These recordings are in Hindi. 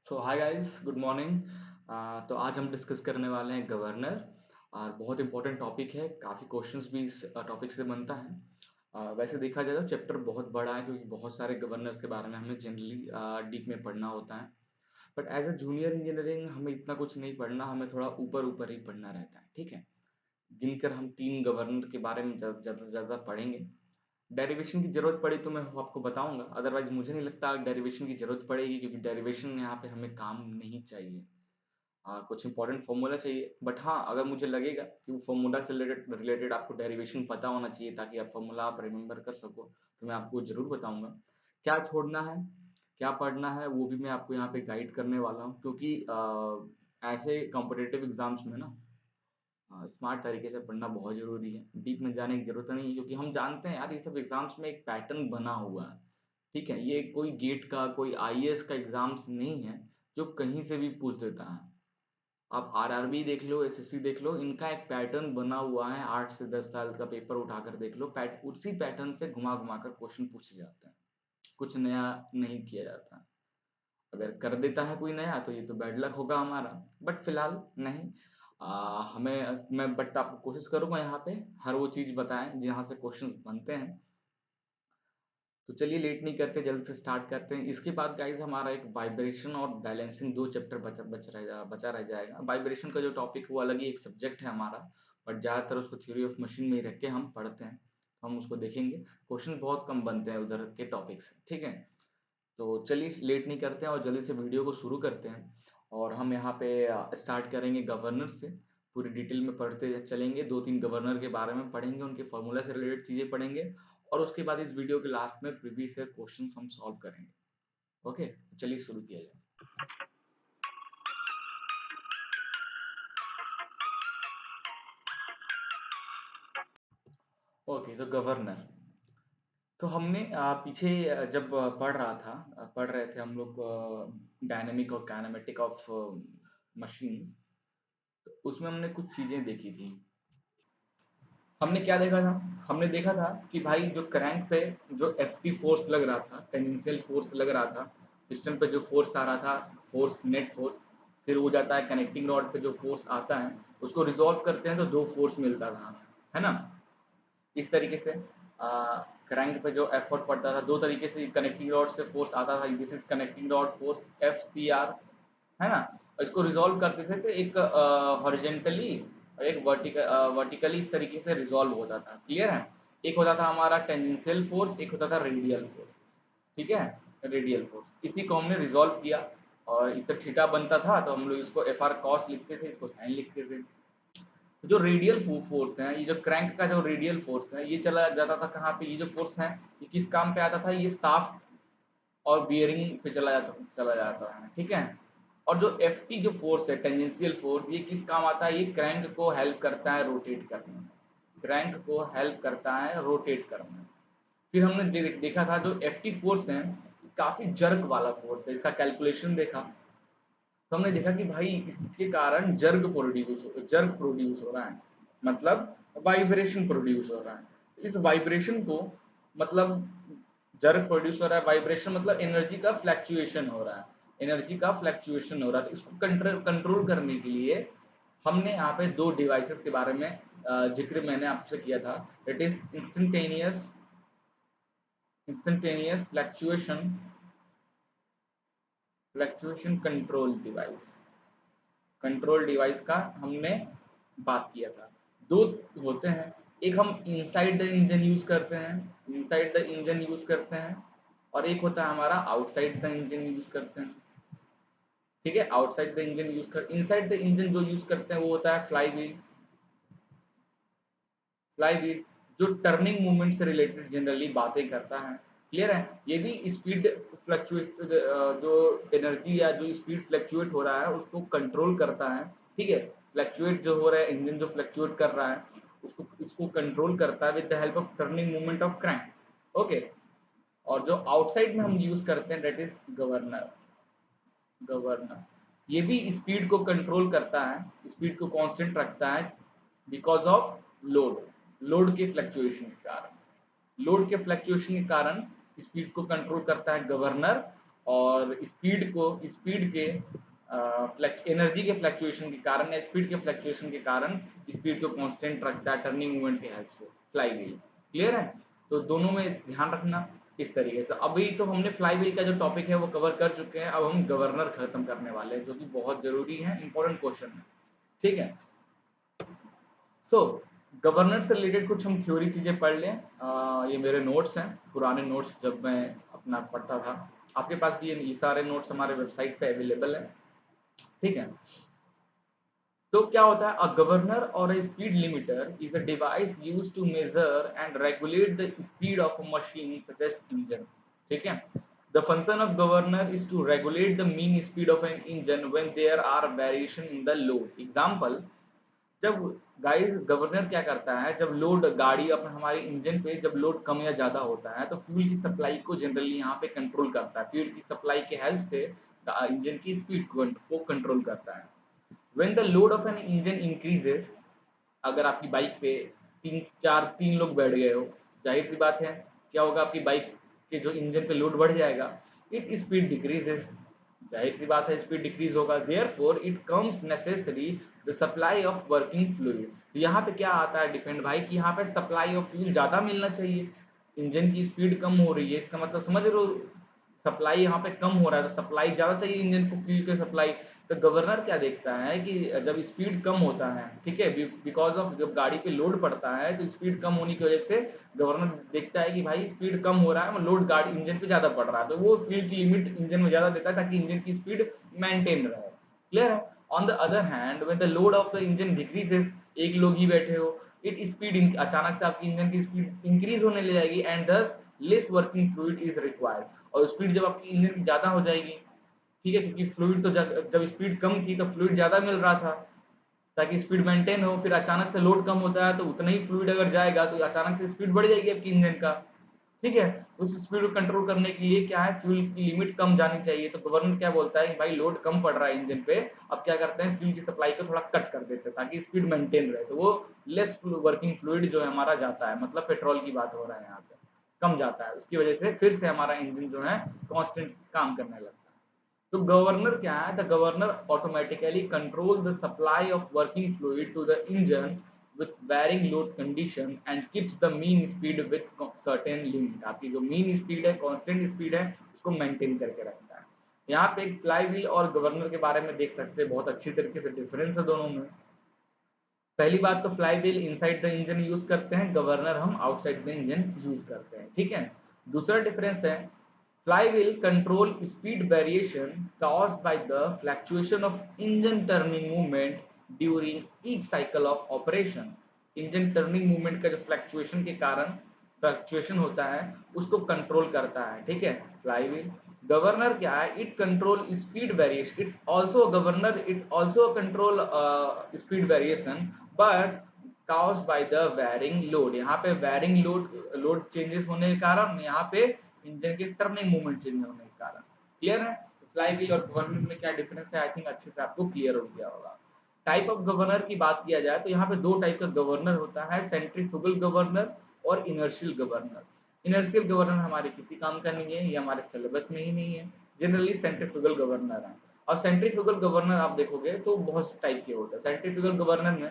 सो हाय गाइस, गुड मॉर्निंग। तो आज हम डिस्कस करने वाले हैं गवर्नर। और बहुत इंपॉर्टेंट टॉपिक है, काफ़ी क्वेश्चंस भी इस टॉपिक से बनता है। वैसे देखा जाए तो चैप्टर बहुत बड़ा है क्योंकि बहुत सारे गवर्नर्स के बारे में हमें जनरली डीप में पढ़ना होता है। But as a junior engineering हमें इतना कुछ नहीं पढ़ना, हमें थोड़ा ऊपर ऊपर ही पढ़ना रहता है, ठीक है। गिनकर हम 3 गवर्नर के बारे में ज़्यादा से ज़्यादा पढ़ेंगे। डेरिवेशन की ज़रूरत पड़ी तो मैं आपको बताऊँगा, अदरवाइज़ मुझे नहीं लगता डेरिवेशन की ज़रूरत पड़ेगी क्योंकि डेरिवेशन यहाँ पे हमें काम नहीं चाहिए। कुछ इंपॉर्टेंट फ़ॉर्मूला चाहिए, बट हाँ, अगर मुझे लगेगा कि वो फ़ॉर्मूला से रिलेटेड रिलेटेड आपको डेरिवेशन पता होना चाहिए ताकि आप फ़ॉर्मूला आप रिमेंबर कर सको, तो मैं आपको ज़रूर बताऊँगा। क्या छोड़ना है, क्या पढ़ना है, वो भी मैं आपको यहाँ पे गाइड करने वाला हूँ क्योंकि ऐसे कॉम्पिटिटिव एग्ज़ाम्स में ना स्मार्ट तरीके से पढ़ना बहुत ज़रूरी है। डीप में जाने की ज़रूरत नहीं है क्योंकि हम जानते हैं यार ये सब एग्ज़ाम्स में एक पैटर्न बना हुआ है, ठीक है? ये कोई गेट का, कोई आईएएस का एग्ज़ाम्स नहीं है, जो कहीं से भी पूछ देता है। आप आरआरबी देख लो, एसएससी देख लो, इनका एक पैटर्न बना हुआ है, 8 से 10 साल का पेपर उठाकर देख लो, उसी पैटर्न से घुमा-घुमा कर क्वेश्चन पूछे जाते हैं। कुछ नया नहीं किया जाता। अगर कर देता है कोई नया तो ये तो बैड लक होगा हमारा, बट फिलहाल नहीं। हमें मैं बट आपको कोशिश करूंगा यहाँ पे हर वो चीज़ बताएं जहाँ से क्वेश्चंस बनते हैं। तो चलिए लेट नहीं करते, जल्द से स्टार्ट करते हैं। इसके बाद गाइज हमारा एक वाइब्रेशन और बैलेंसिंग 2 चैप्टर बचा रह जाएगा। वाइब्रेशन का जो टॉपिक वो अलग ही एक सब्जेक्ट है हमारा, बट ज़्यादातर उसको थ्योरी ऑफ मशीन में ही रख के हम पढ़ते हैं। हम उसको देखेंगे, क्वेश्चन बहुत कम बनते हैं उधर के टॉपिक से, ठीक है। तो चलिए लेट नहीं करते हैं और जल्दी से वीडियो को शुरू करते हैं। और हम यहाँ पे स्टार्ट करेंगे गवर्नर से। पूरी डिटेल में पढ़ते चलेंगे, 2-3 गवर्नर के बारे में पढ़ेंगे, उनके फॉर्मूला से रिलेटेड चीज़ें पढ़ेंगे और उसके बाद इस वीडियो के लास्ट में प्रीवियस ईयर क्वेश्चंस हम सॉल्व करेंगे। ओके, चलिए शुरू किया जाए। ओके, तो गवर्नर तो हमने पीछे जब पढ़ रहे थे हम लोग डायनेमिक और काइनेमेटिक ऑफ मशीन्स, तो उसमें हमने कुछ चीज़ें देखी थी। हमने क्या देखा था? हमने देखा था कि भाई जो क्रैंक पे जो एफटी फोर्स लग रहा था, टेंजेंशियल फोर्स लग रहा था, पिस्टन पे जो फोर्स आ रहा था, फोर्स नेट फोर्स, फिर वो जाता है कनेक्टिंग रॉड पे जो फोर्स आता है, उसको रिजॉल्व करते हैं तो दो फोर्स मिलता था, है ना? इस तरीके से क्रैंक पे जो एफर्ट पड़ता था, दो तरीके से कनेक्टिंग रॉड से फोर्स आता था। This is connecting rod force F C R, है ना? और इसको रिजॉल्व करते थे तो एक हॉरिजेंटली और एक वर्टिकली इस तरीके से रिजॉल्व होता था। क्लियर है? एक होता था हमारा टेंजेंशियल फोर्स, एक होता था रेडियल फोर्स, ठीक है। रेडियल फोर्स इसी को हमने रिजॉल्व किया और इससे थीटा बनता था तो हम लोग इसको एफ आर कॉस लिखते थे, इसको साइन लिखते थे। जो रेडियल फोर्स है, ये जो क्रैंक का जो रेडियल फोर्स है, ये चला जाता था कहाँ पे? ये जो फोर्स है ये किस काम पे आता था? ये साफ्ट और बियरिंग पे चला जाता है, ठीक है। और जो एफ टी जो फोर्स है, टेंजेंशियल फोर्स, ये किस काम आता है? ये क्रैंक को हेल्प करता है रोटेट करने में। क्रैंक को हेल्प करता है रोटेट करने में। फिर हमने देखा था जो एफ टी फोर्स है, काफी जर्क वाला फोर्स है। इसका कैलकुलेशन देखा तो हमने देखा कि भाई इसके कारण जर्क प्रोड्यूस हो रहा है, मतलब वाइब्रेशन प्रोड्यूस हो रहा है। इस वाइब्रेशन को मतलब जर्क प्रोड्यूस हो रहा है, वाइब्रेशन मतलब एनर्जी का फ्लैक्चुएशन हो रहा है, एनर्जी का फ्लैक्चुएशन हो रहा है। तो इसको कंट्रोल करने के लिए हमने यहाँ पे दो डिवाइसेस के बारे में जिक्र मैंने आपसे किया था। It is instantaneous fluctuation control device का हमने बात किया था। दो होते हैं, एक हम इनसाइड द इंजन यूज करते हैं, और एक होता है हमारा आउटसाइड द इंजन यूज करते हैं, ठीक है। आउटसाइड द इंजन यूज कर इनसाइड द इंजन जो यूज करते हैं वो होता है फ्लाई व्हील, जो टर्निंग मूवमेंट से रिलेटेड जनरली बातें करता है। क्लियर है? ये भी स्पीड फ्लक्चुएट, जो एनर्जी या जो स्पीड फ्लक्चुएट हो रहा है उसको कंट्रोल करता है, ठीक है। फ्लक्चुएट जो हो रहा है, इंजन जो फ्लक्चुएट कर रहा है उसको इसको कंट्रोल करता है with the help of turning movement of crank. Okay. और जो आउटसाइड में हम यूज करते हैं दैट इज गवर्नर। ये भी स्पीड को कंट्रोल करता है, स्पीड को कांस्टेंट रखता है बिकॉज ऑफ लोड लोड के फ्लक्चुएशन के कारण स्पीड को कंट्रोल करता है गवर्नर। और स्पीड के एनर्जी के फ्लक्चुएशन के कारण या स्पीड के फ्लक्चुएशन के कारण स्पीड को कांस्टेंट रखता है टर्निंग मूवमेंट की हेल्प से फ्लाई व्हील। क्लियर है? तो दोनों में ध्यान रखना इस तरीके से। अभी तो हमने फ्लाई व्हील का जो टॉपिक है वो कवर कर चुके हैं, अब हम गवर्नर खत्म करने वाले हैं जो कि बहुत जरूरी है, इंपॉर्टेंट क्वेश्चन है। ठीक है, सो गवर्नर से रिलेटेड कुछ हम थ्योरी चीजें पढ़ लें। ये मेरे नोट्स हैं, पुराने नोट्स जब मैं अपना पढ़ता था। आपके पास भी ये सारे नोट्स हमारे वेबसाइट पे अवेलेबल है। ठीक है, तो क्या होता है, अ गवर्नर और a speed limiter is a device used to measure and regulate the speed of a machine such as engine. ठीक है, the function of governor is to regulate the mean speed of an engine when there are variation in the load. Example, जब गाइस गवर्नर क्या करता है, जब लोड गाड़ी अपने हमारे इंजन पे जब लोड कम या ज्यादा होता है तो फ्यूल की सप्लाई को जनरली यहाँ पे कंट्रोल करता है, फ्यूल की सप्लाई के हेल्प से इंजन की स्पीड को कंट्रोल करता है। When the load of an engine increases, अगर आपकी बाइक पे तीन लोग बैठ गए हो, जाहिर सी बात है क्या होगा, आपकी बाइक के जो इंजन पे लोड बढ़ जाएगा, इट स्पीड डिक्रीजेस। जाहिर सी बात है स्पीड डिक्रीज होगा, therefore it comes necessary the supply of working fluid. तो यहाँ पे क्या आता है डिपेंड भाई कि यहाँ पे सप्लाई ऑफ फ्यूल ज्यादा मिलना चाहिए, इंजन की स्पीड कम हो रही है, इसका मतलब समझ रहे हो, सप्लाई यहाँ पे कम हो रहा है तो सप्लाई ज्यादा चाहिए इंजन को फ्यूल की सप्लाई। तो गवर्नर क्या देखता है कि जब स्पीड कम होता है, ठीक है, बिकॉज ऑफ जब गाड़ी पे लोड पड़ता है तो स्पीड कम होने की वजह से गवर्नर देखता है कि भाई स्पीड कम हो रहा है, लोड गाड़ी इंजन पे ज्यादा पड़ रहा है, तो वो फ्यूल की लिमिट इंजन में ज्यादा देता है ताकि इंजन की स्पीड मेंटेन रहे। क्लियर है? On the other hand when the load of the engine decreases, एक लोग ही बैठे हो, इट स्पीड अचानक से आपकी इंजन की स्पीड इंक्रीज होने ले जाएगी एंड दस less working fluid is required. और स्पीड जब आपकी इंजन की ज्यादा हो जाएगी, ठीक है, क्योंकि फ्लूइड तो जब स्पीड कम थी तो फ्लूइड ज्यादा मिल रहा था ताकि स्पीड मेंटेन हो, फिर अचानक से लोड कम होता है तो उतना ही फ्लूइड अगर जाएगा तो अचानक से स्पीड बढ़ जाएगी आपकी इंजन का। ठीक है, उस स्पीड को कंट्रोल करने के लिए क्या है, फ्यूल की लिमिट कम जानी चाहिए। तो गवर्नर क्या बोलता है कि भाई लोड कम पड़ रहा है इंजन पे, अब क्या करते हैं फ्यूल की सप्लाई को थोड़ा कट कर देते हैं ताकि स्पीड मेंटेन रहे, तो वो लेस वर्किंग फ्लूइड जो है हमारा जाता है, मतलब पेट्रोल की बात हो रहा है यहाँ पे, कम जाता है, उसकी वजह से फिर से हमारा इंजन जो है कांस्टेंट काम करने लगता है। तो गवर्नर क्या है, the governor automatically control the supply of working fluid to the engine with varying load condition and keeps the mean speed with certain limit। आपकी जो mean speed है, constant speed है, उसको maintain करके रखता है। यहाँ पे एक फ्लाई व्हील और गवर्नर के बारे में देख सकते हैं, बहुत अच्छी तरीके से डिफरेंस है दोनों में। पहली बात तो fly wheel inside the engine use करते हैं, गवर्नर हम आउटसाइड द इंजन यूज करते हैं। ठीक है, दूसरा डिफरेंस है, fly wheel control speed variation caused by the fluctuation of engine turning movement during each cycle of operation। Engine turning movement का जो फ्लक्चुएशन के कारण फ्लक्चुएशन होता है उसको कंट्रोल करता है। ठीक है, फ्लाई व्हील। गवर्नर क्या है, it control speed variation, it's also governor, it also control speed variation but caused by the varying load। यहाँ पे varying लोड चेंजेस होने के कारण, यहाँ पे इंजन के टर्निंग मूवमेंट चेंज होने के कारण। क्लियर है? फ्लाई व्हील और गवर्नर में क्या डिफरेंस है, आई थिंक अच्छे से आपको क्लियर हो गया होगा। टाइप ऑफ गवर्नर की बात किया जाए तो यहाँ पे दो टाइप का गवर्नर होता है, सेंट्रीफ्यूगल गवर्नर और इनर्शियल गवर्नर। इनर्शियल गवर्नर हमारे किसी काम का नहीं है, ये हमारे सिलेबस में ही नहीं है, जनरली सेंट्रीफ्यूगल गवर्नर है। अब सेंट्रीफ्यूगल गवर्नर आप देखोगे तो बहुत टाइप के होते हैं। सेंट्रीफ्यूगल गवर्नर में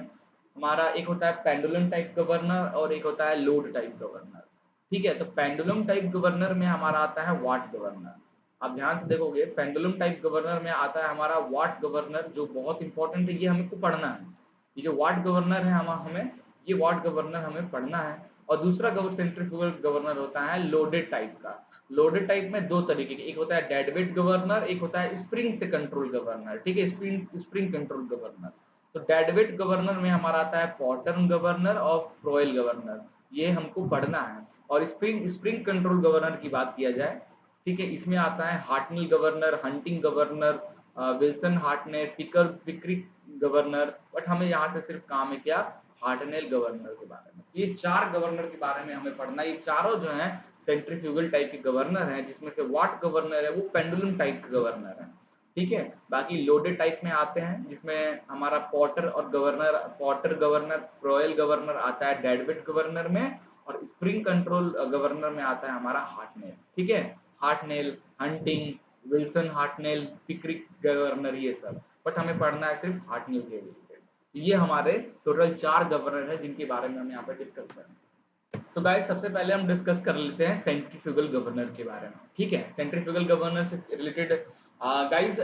हमारा एक होता है पेंडुलम टाइप गवर्नर और एक होता है लोड टाइप गवर्नर। ठीक है, तो पेंडुलम टाइप गवर्नर में हमारा आता है वाट गवर्नर। आप ध्यान से देखोगे पेंडुलम टाइप गवर्नर में आता है हमारा वाट गवर्नर, जो बहुत इंपॉर्टेंट है, ये हमको पढ़ना है। ये जो वाट गवर्नर है हमें ये वाट गवर्नर हमें पढ़ना है। और दूसरा सेंट्रीफ्यूगल गवर्नर होता है लोडेड टाइप का। लोडेड टाइप में दो तरीके के, एक होता है डेड वेट गवर्नर, एक होता है स्प्रिंग से कंट्रोल गवर्नर। ठीक है, स्प्रिंग कंट्रोल गवर्नर। तो डेड वेट गवर्नर में हमारा आता है पॉटर्न गवर्नर और प्रोयल गवर्नर, ये हमको पढ़ना है। और स्प्रिंग स्प्रिंग कंट्रोल गवर्नर की बात किया जाए, ठीक है, इसमें आता है Hartnell governor, hunting governor, Wilson Hartnell, Pickering governor. But हमें यहाँ से सिर्फ काम है क्या, हार्टनेल गवर्नर के बारे में। ये चार गवर्नर के बारे में हमें पढ़ना है। ये चारों जो है सेंट्रीफ्यूगल टाइप के गवर्नर हैं, जिसमें से वाट गवर्नर है वो पेंडुलम टाइप का गवर्नर है। ठीक है, बाकी लोडेड टाइप में आते हैं जिसमें हमारा पॉटर गवर्नर, रॉयल गवर्नर आता है डेडवेट गवर्नर में, और स्प्रिंग कंट्रोल गवर्नर में आता है हमारा हार्टनेल। ठीक है, Hartnell, hunting, Wilson, Hartnell, picric governor, ये सब, बट हमें पढ़ना है सिर्फ हार्टनेल के रिलेटेड। ये हमारे टोटल 4 गवर्नर है जिनके बारे में हम यहाँ पे डिस्कस करेंगे। तो गाइस सबसे पहले हम डिस्कस कर लेते हैं सेंट्रीफ्यूगल गवर्नर के बारे में, ठीक है। सेंट्रीफ्यूगल गवर्नर से रिलेटेड गाइस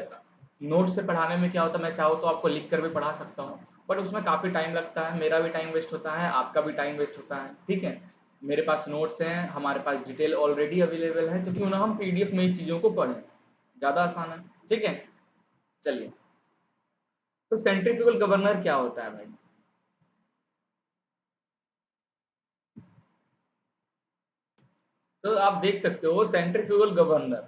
नोट से पढ़ाने में क्या होता है, मैं चाहूँ तो आपको लिख कर भी पढ़ा सकता हूँ, बट उसमें काफ़ी टाइम लगता है, मेरा भी टाइम वेस्ट होता है, आपका भी टाइम वेस्ट होता है, ठीक है। मेरे पास नोट्स हैं, हमारे पास डिटेल ऑलरेडी अवेलेबल है, तो क्यों ना हम पीडीएफ में इन चीज़ों को पढ़ें, ज़्यादा आसान है, ठीक है। चलिए, तो सेंट्रीफ्यूगल गवर्नर क्या होता है भाई? तो आप देख सकते हो centrifugal governor,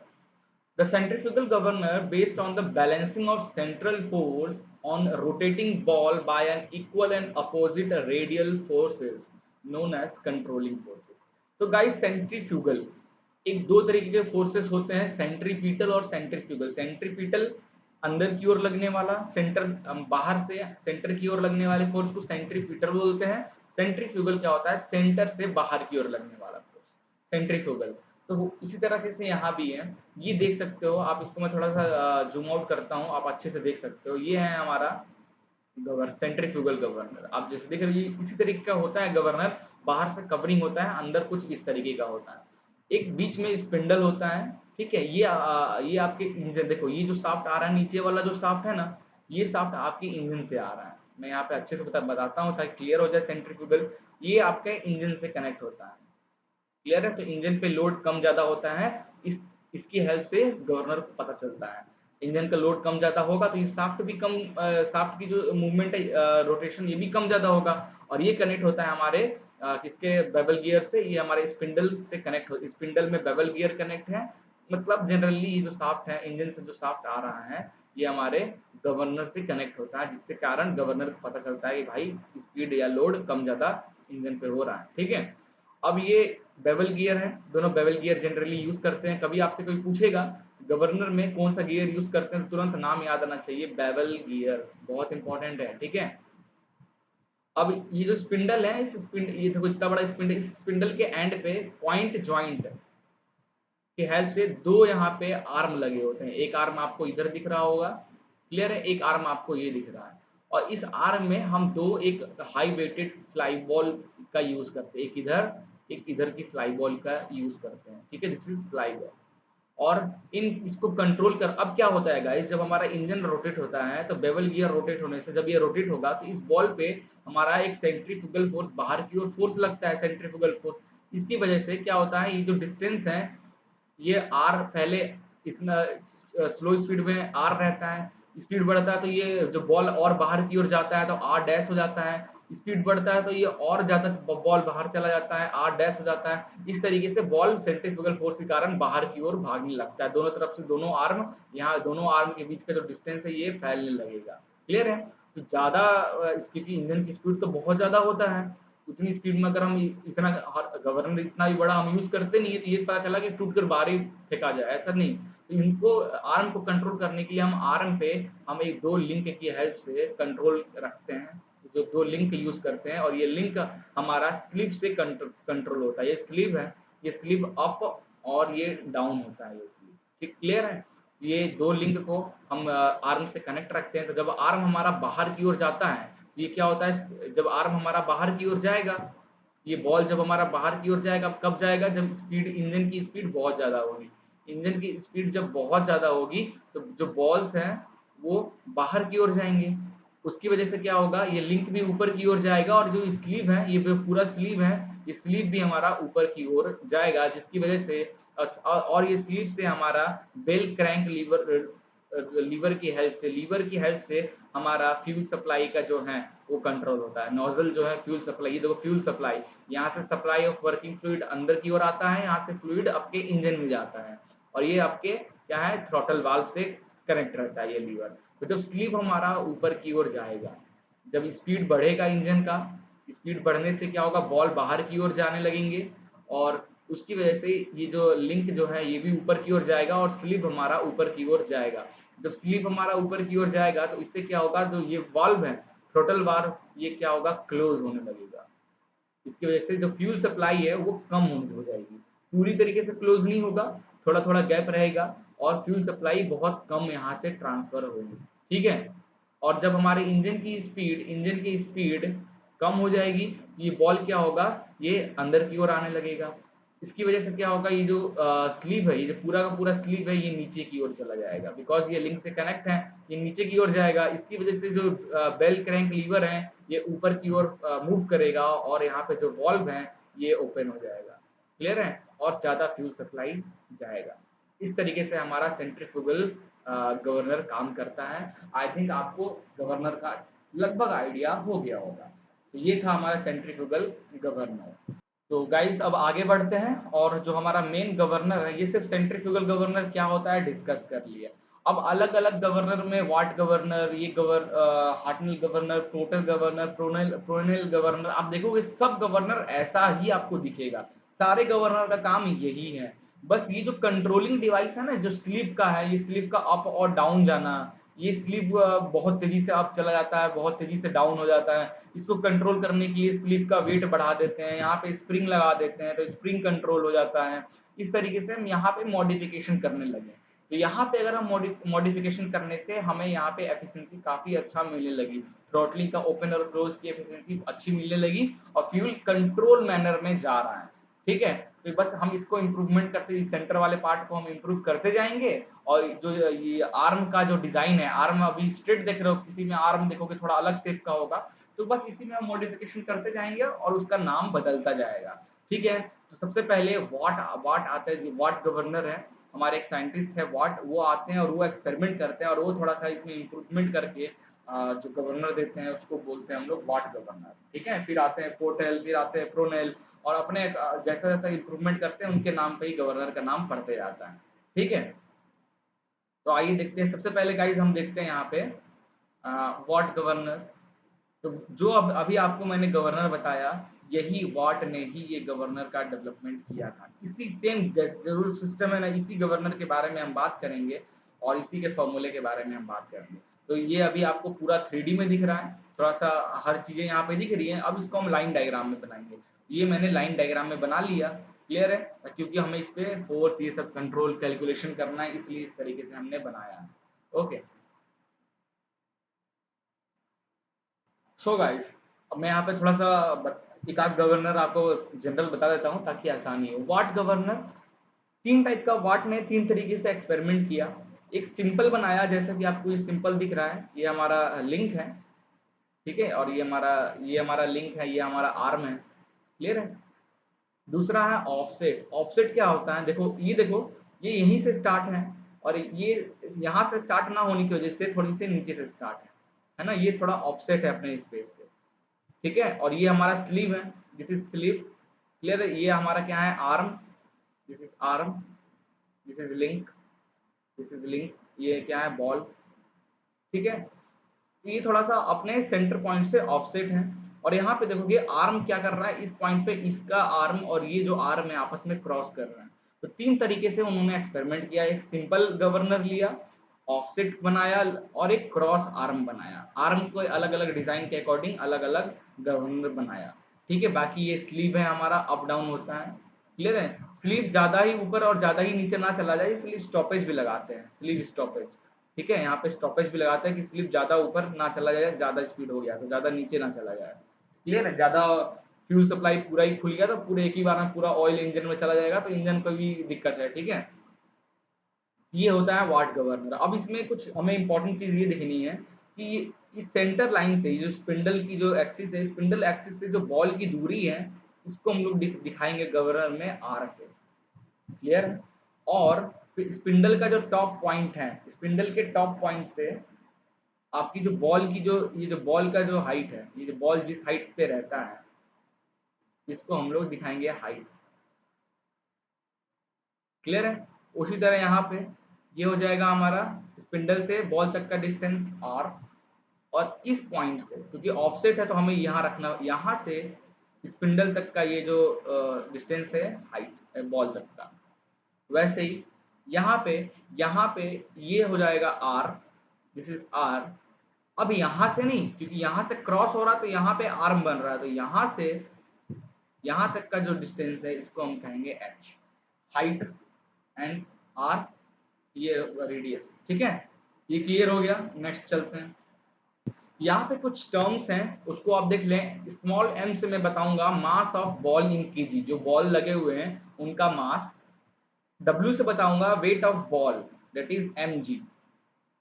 the centrifugal governor based on the balancing of central force on rotating ball by an equal and opposite radial forces known as controlling forces। तो गाइस सेंट्रीफ्यूगल, एक दो तरीके के फोर्सेस होते हैं, सेंट्रीपिटल और सेंट्रीफ्यूगल। सेंट्रीपिटल अंदर की ओर लगने वाला, सेंटर बाहर से सेंटर की ओर लगने वाले फोर्स को सेंट्रीपिटल बोलते हैं। सेंट्रीफ्यूगल क्या होता है, सेंटर से बाहर की ओर लगने वाला फोर्स, सेंट्रीफ्यूगल। तो इसी तरह से यहाँ भी है, ये देख सकते हो आप, इसको मैं थोड़ा सा जूम आउट करता हूँ, आप अच्छे से देख सकते हो, ये है हमारा सेंट्रीफ्यूगल गवर्नर। आप जैसे देख रहे हो इसी तरीके का होता है गवर्नर, बाहर से कवरिंग होता है, अंदर कुछ इस तरीके का होता है, एक बीच में स्पिंडल होता है, ठीक है। ये आपके इंजन, देखो ये जो शाफ्ट आ रहा है नीचे वाला जो शाफ्ट है ना, ये शाफ्ट आपके इंजन से आ रहा है। मैं यहाँ पे अच्छे से बताता हूँ ताकि क्लियर हो जाए। सेंट्रीफ्यूगल ये आपके इंजन से कनेक्ट होता है, क्लियर है। तो इंजन पे लोड कम ज्यादा होता है, इस इसकी हेल्प से गवर्नर को पता चलता है। इंजन का लोड कम ज्यादा होगा तो ये शाफ्ट भी कम, शाफ्ट की जो मूवमेंट है, रोटेशन, ये भी कम ज्यादा होगा। और ये कनेक्ट होता है हमारे किसके, बेवल गियर से, ये हमारे स्पिंडल से कनेक्ट हो, स्पिंडल में बेवल गियर कनेक्ट है। मतलब जनरली ये जो शाफ्ट है, इंजन से जो शाफ्ट आ रहा है, ये हमारे गवर्नर से कनेक्ट होता है, जिसके कारण गवर्नर को पता चलता है कि भाई स्पीड या लोड कम ज्यादा इंजन पे हो रहा है, ठीक है। अब ये बेवल गियर है, दोनों बेवल गियर जनरली यूज करते हैं। कभी आपसे कोई पूछेगा गवर्नर में कौन सा गियर यूज करते हैं, तो तुरंत नाम याद आना चाहिए, बेवल गियर, बहुत इंपॉर्टेंट है, ठीक है। अब ये जो स्पिंडल है, इस स्पिंडल, ये देखो इतना बड़ा स्पिंडल, इस स्पिंडल के एंड पे पॉइंट ज्वाइंट की हेल्प से दो यहाँ पे आर्म लगे होते हैं। एक आर्म आपको इधर दिख रहा होगा, क्लियर है, एक आर्म आपको ये दिख रहा है। और इस आर्म में हम दो एक हाई वेटेड फ्लाई बॉल का यूज करते हैं, एक इधर की फ्लाई बॉल का यूज करते हैं, ठीक है, दिस इज फ्लाई बॉल। और इन इसको कंट्रोल कर, अब क्या होता है गाइस, जब हमारा इंजन रोटेट होता है तो बेवल गियर रोटेट होने से, जब ये रोटेट होगा तो इस बॉल पे हमारा एक सेंट्रीफ्यूगल फोर्स, बाहर की ओर फोर्स लगता है, सेंट्रीफ्यूगल फोर्स। इसकी वजह से क्या होता है, ये जो डिस्टेंस है, ये आर पहले इतना स्लो स्पीड में आर रहता है, स्पीड बढ़ता है तो ये जो बॉल और बाहर की ओर जाता है तो आर डैश हो जाता है, स्पीड बढ़ता है तो ये और ज्यादा बॉल बाहर चला जाता है, आर डैश हो जाता है। इस तरीके से बॉल सेंट्रीफ्यूगल फोर्स के कारण बाहर की ओर भागने लगता है, दोनों तरफ से दोनों आर्म, यहाँ दोनों आर्म के बीच का जो डिस्टेंस है ये फैलने लगेगा, क्लियर है। तो ज्यादा क्योंकि इंजन की स्पीड तो बहुत ज्यादा होता है, उतनी स्पीड में अगर हम इतना गवर्नर इतना भी बड़ा हम यूज करते नहीं है, तो ये पता चला कि टूट कर बाहर ही फेंका जाए, ऐसा नहीं। तो इनको आर्म को कंट्रोल करने के लिए हम आर्म पे हम एक दो लिंक की हेल्प से कंट्रोल रखते हैं, जो दो लिंक यूज करते हैं, और ये लिंक हमारा स्लीव से कंट्रोल होता है। ये स्लीव है, ये स्लीव अप और ये डाउन होता है, ये स्लीव, ठीक, क्लियर है। ये दो लिंक को हम आर्म से कनेक्ट रखते हैं। तो जब आर्म हमारा बाहर की ओर जाता है, ये क्या होता है, जब आर्म हमारा बाहर की ओर जाएगा, ये बॉल जब हमारा बाहर की ओर जाएगा, कब जाएगा, जब स्पीड, इंजन की स्पीड बहुत ज्यादा होगी। इंजन की स्पीड जब बहुत ज्यादा होगी तो जो बॉल्स हैं वो बाहर की ओर जाएंगे, उसकी वजह से क्या होगा, ये लिंक भी ऊपर की ओर जाएगा, और जो स्लीव है, ये पूरा स्लीव है, ये स्लीव भी हमारा ऊपर की ओर जाएगा, जिसकी वजह से और ये स्लीव से हमारा बेल क्रैंक लीवर की हेल्प से हमारा फ्यूल सप्लाई का जो है वो कंट्रोल होता है। नोजल जो है फ्यूल सप्लाई, ये देखो फ्यूल सप्लाई, यहाँ से सप्लाई ऑफ वर्किंग फ्लूइड अंदर की ओर आता है, यहाँ से फ्लूइड आपके इंजन में जाता है, और ये आपके क्या है, थ्रॉटल वाल्व से कनेक्ट रहता है ये लीवर। तो जब स्लीव हमारा ऊपर की ओर जाएगा, जब स्पीड बढ़ेगा इंजन का, स्पीड बढ़ने से क्या होगा, बॉल बाहर की ओर जाने लगेंगे, और उसकी वजह से ये जो लिंक जो है ये भी ऊपर की ओर जाएगा, और स्लीव हमारा ऊपर की ओर जाएगा। जब स्लीव हमारा ऊपर की ओर जाएगा तो इससे क्या होगा, जो ये वाल्व है, थ्रोटल वाल्व, ये क्या होगा, क्लोज होने लगेगा। इसकी वजह से जो फ्यूल सप्लाई है वो कम होने हो जाएगी, पूरी तरीके से क्लोज नहीं होगा, थोड़ा थोड़ा गैप रहेगा, और फ्यूल सप्लाई बहुत कम यहाँ से ट्रांसफर होगी, ठीक है। और जब हमारे इंजन की स्पीड कम हो जाएगी, ये बॉल क्या होगा, ये अंदर की ओर आने लगेगा। इसकी वजह से क्या होगा, ये जो स्लीव है, ये जो पूरा का पूरा स्लीव है, ये नीचे की ओर चला जाएगा, बिकॉज ये लिंक से कनेक्ट है, ये नीचे की ओर जाएगा। इसकी वजह से जो बेल क्रैंक लीवर है, ये ऊपर की ओर मूव करेगा और यहाँ पे जो वॉल्व है ये ओपन हो जाएगा, क्लियर है, और ज्यादा फ्यूल सप्लाई जाएगा। इस तरीके से हमारा सेंट्रीफ्यूगल गवर्नर काम करता है। आई थिंक आपको गवर्नर का लगभग आइडिया हो गया होगा। तो ये था हमारा सेंट्रीफ्यूगल गवर्नर। तो गाइस अब आगे बढ़ते हैं, और जो हमारा मेन गवर्नर है, ये सिर्फ सेंट्रीफ्यूगल गवर्नर क्या होता है डिस्कस कर लिया। अब अलग अलग गवर्नर में वाट गवर्नर, ये हार्टनल गवर्नर, टोटल गवर्नर, प्रोनेल गवर्नर, आप देखोगे सब गवर्नर ऐसा ही आपको दिखेगा। सारे गवर्नर का काम यही है। बस ये जो कंट्रोलिंग डिवाइस है ना, जो स्लीव का है, ये स्लीव का अप और डाउन जाना, ये स्लीव बहुत तेजी से अप चला जाता है, बहुत तेजी से डाउन हो जाता है। इसको कंट्रोल करने के लिए स्लीव का वेट बढ़ा देते हैं, यहाँ पे स्प्रिंग लगा देते हैं तो स्प्रिंग कंट्रोल हो जाता है। इस तरीके से हम यहाँ पे मॉडिफिकेशन करने लगे। तो यहाँ पे अगर हम मॉडिफिकेशन करने से हमें यहाँ पे एफिशिएंसी काफी अच्छा मिलने लगी, थ्रॉटलिंग का ओपन और क्लोज की एफिशिएंसी अच्छी मिलने लगी, और फ्यूल कंट्रोल मैनर में जा रहा है, ठीक है। तो बस हम इसको इम्प्रूवमेंट करते, सेंटर वाले पार्ट को हम इम्प्रूव करते जाएंगे। और जो ये आर्म का जो डिजाइन है, आर्म अभी स्ट्रेट देख रहे हो, किसी में आर्म देखोगे थोड़ा अलग शेप का होगा, तो बस इसी में हम मॉडिफिकेशन करते जाएंगे और उसका नाम बदलता जाएगा, ठीक है। तो सबसे पहले वाट वाट आता है, जो वाट गवर्नर है, हमारे एक साइंटिस्ट है वाट, वो आते हैं और वो एक्सपेरिमेंट करते हैं और वो थोड़ा सा इसमें इम्प्रूवमेंट करके जो गवर्नर देते हैं उसको बोलते हैं हम लोग वाट गवर्नर, ठीक है। फिर आते हैं पोर्टेल, फिर आते हैं प्रोनेल, और अपने जैसा जैसा इम्प्रूवमेंट करते हैं उनके नाम पे ही गवर्नर का नाम पड़ते जाता है, ठीक है। तो आइए देखते हैं, सबसे पहले गाइज हम देखते हैं यहाँ पे वाट गवर्नर। तो जो अभी आपको मैंने गवर्नर बताया, यही वाट ने ही ये गवर्नर का डेवलपमेंट किया था। इसी सेम जरूर सिस्टम है ना, इसी गवर्नर के बारे में हम बात करेंगे और इसी के फॉर्मूले के बारे में हम बात करेंगे। तो ये अभी आपको पूरा 3D में दिख रहा है, थोड़ा सा हर चीजें यहाँ पे दिख रही हैं। अब इसको हम लाइन डायग्राम में बनाएंगे। ये मैंने लाइन डायग्राम में बना लिया, क्लियर है, क्योंकि हमें इस पे फोर्स ये सब कंट्रोल कैलकुलेशन करना है, इसलिए इस तरीके से हमने बनाया है। ओके, सो गाइस, अब मैं यहाँ पे थोड़ा सा एक आध गवर्नर आपको जनरल बता देता हूँ ताकि आसानी हो। वाट गवर्नर, तीन टाइप का वाट ने तीन तरीके से एक्सपेरिमेंट किया। एक सिंपल बनाया, जैसा कि आपको ये सिंपल दिख रहा है, ये हमारा लिंक है, ठीक है, और ये हमारा लिंक है, ये हमारा आर्म है, क्लियर है। दूसरा है ऑफसेट। ऑफसेट क्या होता है, देखो ये देखो, ये यहीं से स्टार्ट है, और ये यहाँ से स्टार्ट ना होने की वजह से थोड़ी सी नीचे से स्टार्ट है ना, ये थोड़ा ऑफसेट है अपने स्पेस से, ठीक है। और ये हमारा स्लीव है, दिस इज स्लीव, क्लियर है। ये हमारा क्या है, arm, this is arm, this is link, this is link, ये क्या है, बॉल, ठीक है। तो ये थोड़ा सा अपने सेंटर पॉइंट से ऑफसेट है। और यहाँ पे देखोगे आर्म क्या कर रहा है, इस पॉइंट पे इसका आर्म और ये जो आर्म है आपस में क्रॉस कर रहे हैं। तो तीन तरीके से उन्होंने एक्सपेरिमेंट किया, एक सिंपल गवर्नर लिया, ऑफसेट बनाया, और एक क्रॉस आर्म बनाया। आर्म को अलग अलग डिजाइन के अकॉर्डिंग अलग अलग गवर्नर बनाया, ठीक है। बाकी ये स्लीव है हमारा, अप डाउन होता है, क्लियर है। स्लीव ज्यादा ही ऊपर और ज्यादा ही नीचे ना चला जाए, इसलिए स्टॉपेज भी लगाते हैं, स्लीव स्टॉपेज, ठीक है। यहाँ पे स्टॉपेज भी लगाते हैं कि स्लिप ज्यादा ऊपर ना चला जाए, ज्यादा स्पीड हो गया तो ज्यादा नीचे ना चला जाए, क्लियर है। ज्यादा फ्यूल सप्लाई पूरा ही खुल गया तो पूरे एक ही बार में पूरा ऑयल इंजन में चला जाएगा तो इंजन को भी दिक्कत है, ठीक है। ये होता है वाट गवर्नर। अब इसमें कुछ हमें इंपॉर्टेंट चीज ये दिखनी है कि इस सेंटर लाइन से, जो स्पिंडल की जो एक्सिस है, स्पिंडल एक्सिस से जो बॉल की दूरी है, इसको हम लोग दिखाएंगे गवर्नर में आर से, क्लियर है। और स्पिंडल का जो टॉप पॉइंट है, स्पिंडल के टॉप पॉइंट से आपकी जो बॉल की जो, ये जो बॉल का जो हाइट है, ये जो बॉल जिस हाइट पे रहता है, इसको हम लोग दिखाएंगे हाइट, क्लियर है। उसी तरह यहाँ पे ये हो जाएगा हमारा स्पिंडल से बॉल तक का डिस्टेंस आर, और इस पॉइंट से क्योंकि ऑफसेट है तो हमें यहाँ रखना, यहाँ से स्पिंडल तक का ये जो डिस्टेंस है हाइट बॉल तक का, वैसे ही यहाँ पे ये हो जाएगा आर, दिस इज आर। अब यहाँ से नहीं, क्योंकि यहाँ से क्रॉस हो रहा है तो यहाँ पे आर्म बन रहा है, तो यहाँ से यहाँ तक का जो डिस्टेंस है इसको हम कहेंगे एच, हाइट एंड आर, ये रेडियस, ठीक है। ये क्लियर हो गया, नेक्स्ट चलते हैं। यहाँ पे कुछ टर्म्स हैं, उसको आप देख लें। स्मॉल m से मैं बताऊंगा मास ऑफ बॉल इन केजी, जो बॉल लगे हुए हैं उनका मास। W से बताऊंगा weight of ball, that is mg।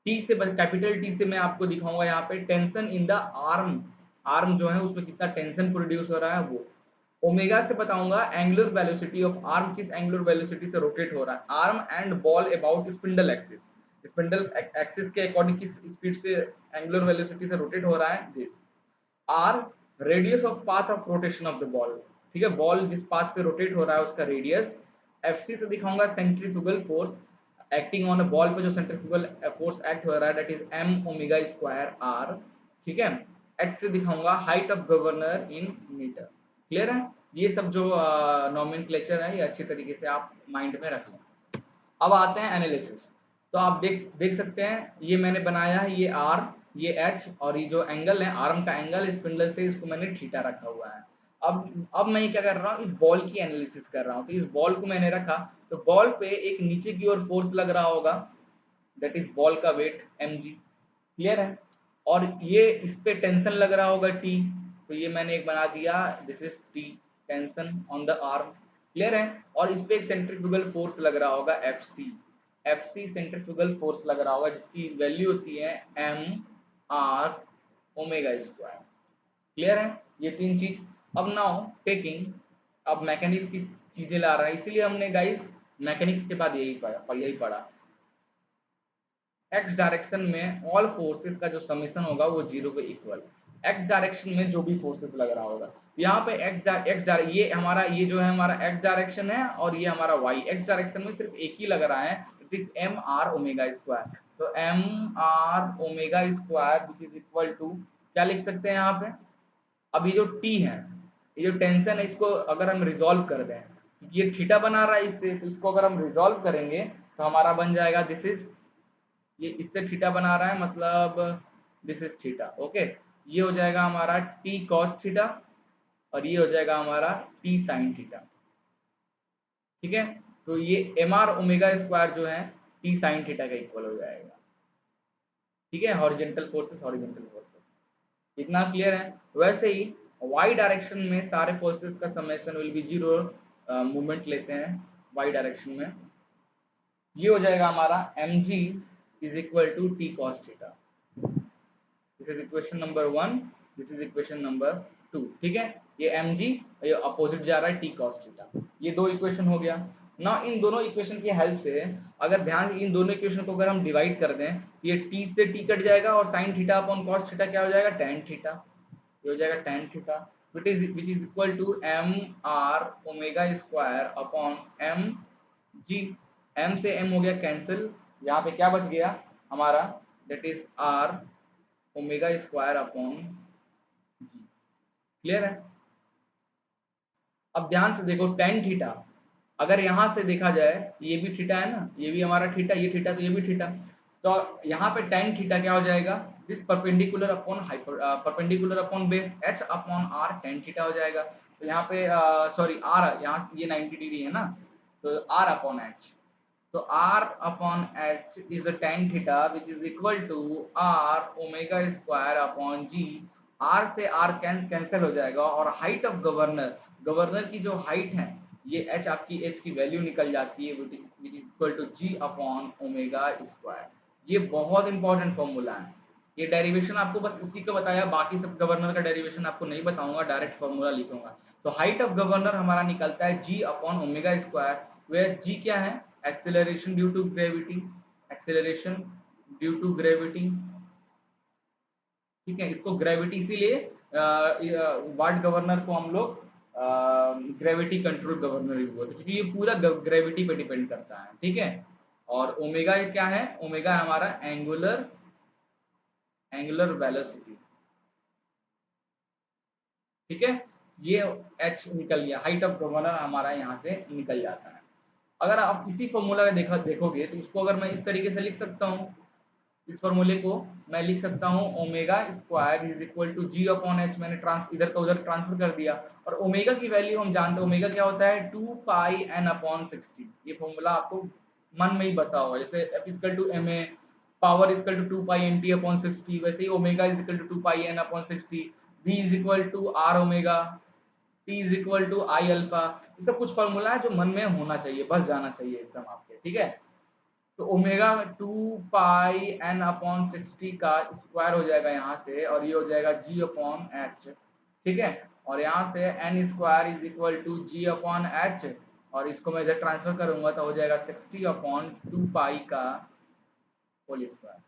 T से, कैपिटल टी से मैं आपको दिखाऊंगा यहाँ पे tension in the arm, arm जो है उसमें कितना टेंशन प्रोड्यूस हो रहा है वो। ओमेगा से बताऊंगा एंगुलर वेलोसिटी ऑफ आर्म, किस एंगुलर वेलोसिटी से रोटेट हो रहा है arm and ball about spindle axis, spindle axis के अकॉर्डिंग किस स्पीड से एंगुलर वेलोसिटी से रोटेट हो रहा है this. R radius of path of rotation of the ball, ठीक है, बॉल जिस पाथ पे रोटेट हो रहा है उसका रेडियस। एफ सी से दिखाऊंगा centrifugal force acting on a ball पे, जो सेंट्रीफ्यूगल फोर्स एक्ट हो रहा है that is M omega square R, ठीक है। एच से दिखाऊंगा height of governor in metre. Clear है? ये सब जो नॉमेनक्लेचर है ये अच्छी तरीके से आप माइंड में रख लें। अब आते हैं एनालिसिस। तो आप देख देख सकते हैं, ये मैंने बनाया है, ये आर, ये एच, और ये जो एंगल है आर्म का एंगल स्पिंडल से, इसको मैंने थीटा रखा हुआ है। अब मैं क्या कर रहा हूँ, इस बॉल की एनालिसिस कर रहा हूँ। तो इस बॉल को मैंने रखा, तो बॉल पे एक नीचे की ओर फोर्स लग रहा होगा, दैट इज बॉल का वेट mg। क्लियर है? और ये इस पे टेंशन लग रहा होगा T, तो ये मैंने एक बना दिया, this is T, tension on the arm. Clear है? और इस पे एक सेंट्रीफ्यूगल फोर्स लग रहा होगा FC, FC सेंट्रीफ्यूगल फोर्स लग रहा होगा, जिसकी वैल्यू होती है mr ओमेगा स्क्वायर। क्लियर है? ये तीन चीज। अब नाउ टेकिंग, अब मैकेनिक्स की चीजें ला रहा है, इसीलिए हमने गाइस मैकेनिक्स के बाद यही पढ़ा। एक्स डायरेक्शन में ऑल फोर्सेस का जो समेशन होगा वो जीरो के इक्वल, एक्स डायरेक्शन में जो भी फोर्सेस लग रहा होगा। यहाँ पे ये हमारा, ये जो है हमारा एक्स डायरेक्शन है, और ये हमारा वाई। एक्स डायरेक्शन में सिर्फ एक ही लग रहा है, it is M R omega square. तो M R omega square which is equal to, क्या लिख सकते हैं यहाँ पे, अब ये जो टी है, ये जो टेंशन है, इसको अगर हम रिजॉल्व कर दें, ये थीटा बना रहा है इससे, तो इसको अगर हम रिजॉल्व करेंगे तो हमारा बन जाएगा दिस इज, ये इससे थीटा बना रहा है, मतलब दिस इज थीटा। ओके, ये हो जाएगा हमारा टी कॉस थीटा, और ये हो जाएगा हमारा टी साइन थीटा। ठीक है, तो ये एम आर ओमेगा स्क्वायर जो है टी साइन थीटा का इक्वल हो जाएगा। ठीक है, हॉरिजेंटल फोर्सेस, हॉरिजेंटल फोर्सेस, इतना क्लियर है? वैसे ही वाई डायरेक्शन में सारे फोर्सेस का summation will be zero, movement लेते हैं वाई डायरेक्शन में, ये हो जाएगा हमारा mg is equal to T cos theta. This is equation number 1, this is equation number 2। ठीक है, ये mg, ये अपोजिट जा रहा है t cos थीटा। ये दो इक्वेशन हो गया ना। इन दोनों इक्वेशन की हेल्प से, अगर ध्यान से इन दोनों इक्वेशन को अगर हम डिवाइड कर दें, ये t से t कट जाएगा, और sin theta upon cos theta क्या हो जाएगा, tan थीटा। ये हो जाएगा tan theta, which is equal to m r omega square upon m g। m से m हो गया कैंसिल, यहाँ पे क्या बच गया हमारा, that is r omega square upon g. Clear है? अब ध्यान से देखो tan थीटा, अगर यहाँ से देखा जाए, ये भी थीटा है ना, ये भी हमारा थीटा, ये थीटा, तो ये भी थीटा। तो यहाँ पे tan थीटा क्या हो जाएगा, this perpendicular upon hyper, perpendicular upon base h upon r tan theta हो जाएगा। तो यहाँ पे सॉरी r, यहाँ से ये 90 डिग्री है ना, तो r अपॉन h, तो r upon h is a tan theta which is equal to r omega square upon g। r से r कैंसिल हो जाएगा, और हाइट ऑफ गवर्नर, गवर्नर की जो हाइट है, ये h, आपकी h की वैल्यू निकल जाती है which is equal to g upon omega square. ये बहुत इंपॉर्टेंट फॉर्मूला है। ये डेरिवेशन आपको बस इसी का बताया, बाकी सब गवर्नर का डेरिवेशन आपको नहीं बताऊंगा, डायरेक्ट फॉर्मूला लिखूंगा। तो हाइट ऑफ गवर्नर हमारा निकलता है g upon omega square, where g क्या है, acceleration due to gravity, acceleration due to gravity. ठीक है, इसको ग्रेविटी इसीलिए वाट गवर्नर को हम लोग ग्रेविटी कंट्रोल गवर्नर भी बोलते हैं, क्योंकि ये पूरा ग्रेविटी पे डिपेंड करता है। ठीक है, और ओमेगा क्या है, ओमेगा हमारा एंगुलर, एंगुलर वेलोसिटी। ठीक है, ये h निकल गया, हाइट ऑफ गवर्नर हमारा यहाँ से निकल जाता है। अगर आप इसी फॉर्मूला का देखोगे, तो उसको अगर मैं इस तरीके से लिख सकता हूँ, इस फॉर्मूले को मैं लिख सकता हूँ omega square is equal to g upon h, मैंने इधर का उधर ट्रांसफर कर दिया। और ओमेगा की वैल्यू हम जानते हैं, ओमेगा क्या होता है, 2 पाई n अपॉन 60। ये फॉर्मूला आपको मन में ही बसा हुआ है, जैसे F equal to M A, power equal to 2 pi N T upon 60, वैसे ही omega is equal to 2 pi N upon 60, V is equal to R omega, T is equal to I alpha. ये सब कुछ फॉर्मूला है जो मन में होना चाहिए, बस जाना चाहिए एकदम आपके, ठीक है। तो ओमेगा 2 पाई एन अपॉन 60 का स्क्वायर हो जाएगा यहाँ से, और ये हो जाएगा G अपॉन एच, ठीक है। और यहाँ से N square is equal to G upon H, और इसको मैं इधर ट्रांसफर करूंगा तो हो जाएगा 60 अपॉन 2 पाई का होल स्क्वायर,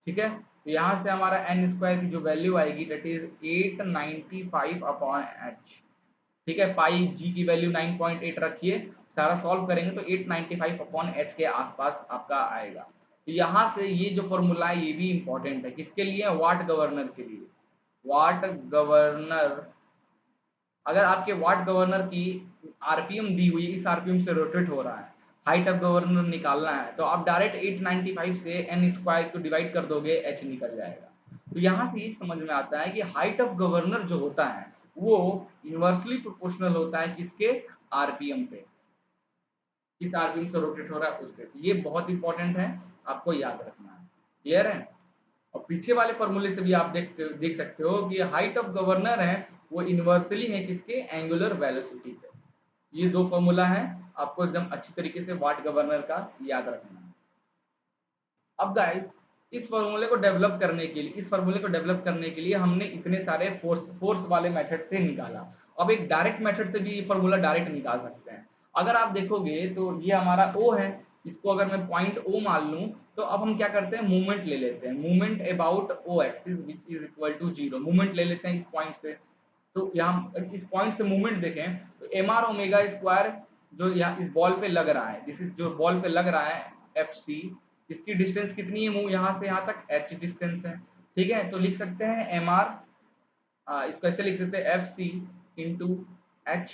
ठीक है। तो यहाँ से हमारा एन स्क्वायर की जो वैल्यू आएगी दैट इज 895 अपॉन एच, ठीक है। पाई जी की वैल्यू 9.8 रखिए, सारा सॉल्व करेंगे तो 895 अपॉन एच के आसपास आपका आएगा। तो यहाँ से ये जो फॉर्मूला है ये भी इंपॉर्टेंट है, किसके लिए? वाट गवर्नर के लिए। वाट गवर्नर, अगर आपके वाट गवर्नर की आरपीएम दी हुई, इस आरपीएम से रोटेट हो रहा है, हाइट ऑफ गवर्नर निकालना है, तो आप डायरेक्ट 895 से एन स्क्वायर को डिवाइड कर दोगे, एच निकल जाएगा। तो यहाँ से ये समझ में आता है कि हाइट ऑफ गवर्नर जो होता है वो इनवर्सली प्रोपोर्शनल होता है किसके? आरपीएम पे, किस आरपीएम से रोटेट हो रहा है उससे। तो ये बहुत इंपॉर्टेंट है, आपको याद रखना है। क्लियर है? और पीछे वाले फॉर्मूले से भी आप देख सकते हो कि हाइट ऑफ गवर्नर है वो इनवर्सली है किसके? एंगुलर वेलोसिटी पे। ये दो फॉर्मूला है, आपको एकदम अच्छी तरीके से वाट गवर्नर का याद रखना है। अब गाइस इस फार्मूले को डेवलप करने के लिए हमने इतने सारे फोर्स वाले मेथड से निकाला। अब एक डायरेक्ट मेथड से भी ये फार्मूला डायरेक्ट निकाल सकते हैं। अगर आप देखोगे तो ये हमारा O है, इसको अगर मैं पॉइंट O मान लूं, तो अब हम क्या करते हैं? मूवमेंट ले लेते हैं, movement about O axis which is equal to 0, movement ले लेते हैं इस पॉइंट से। तो यहाँ इस पॉइंट से मूवमेंट देखें तो एम आर ओमेगा स्क्वायर जो यहाँ इस बॉल पे लग रहा है, दिस इज जो बॉल पे लग रहा है एफ सी, इसकी डिस्टेंस कितनी है? मूव यहाँ से यहाँ तक एच डिस्टेंस है, ठीक है। तो लिख सकते हैं एम आर, इसको ऐसे लिख सकते हैं एफ सी इंटू एच,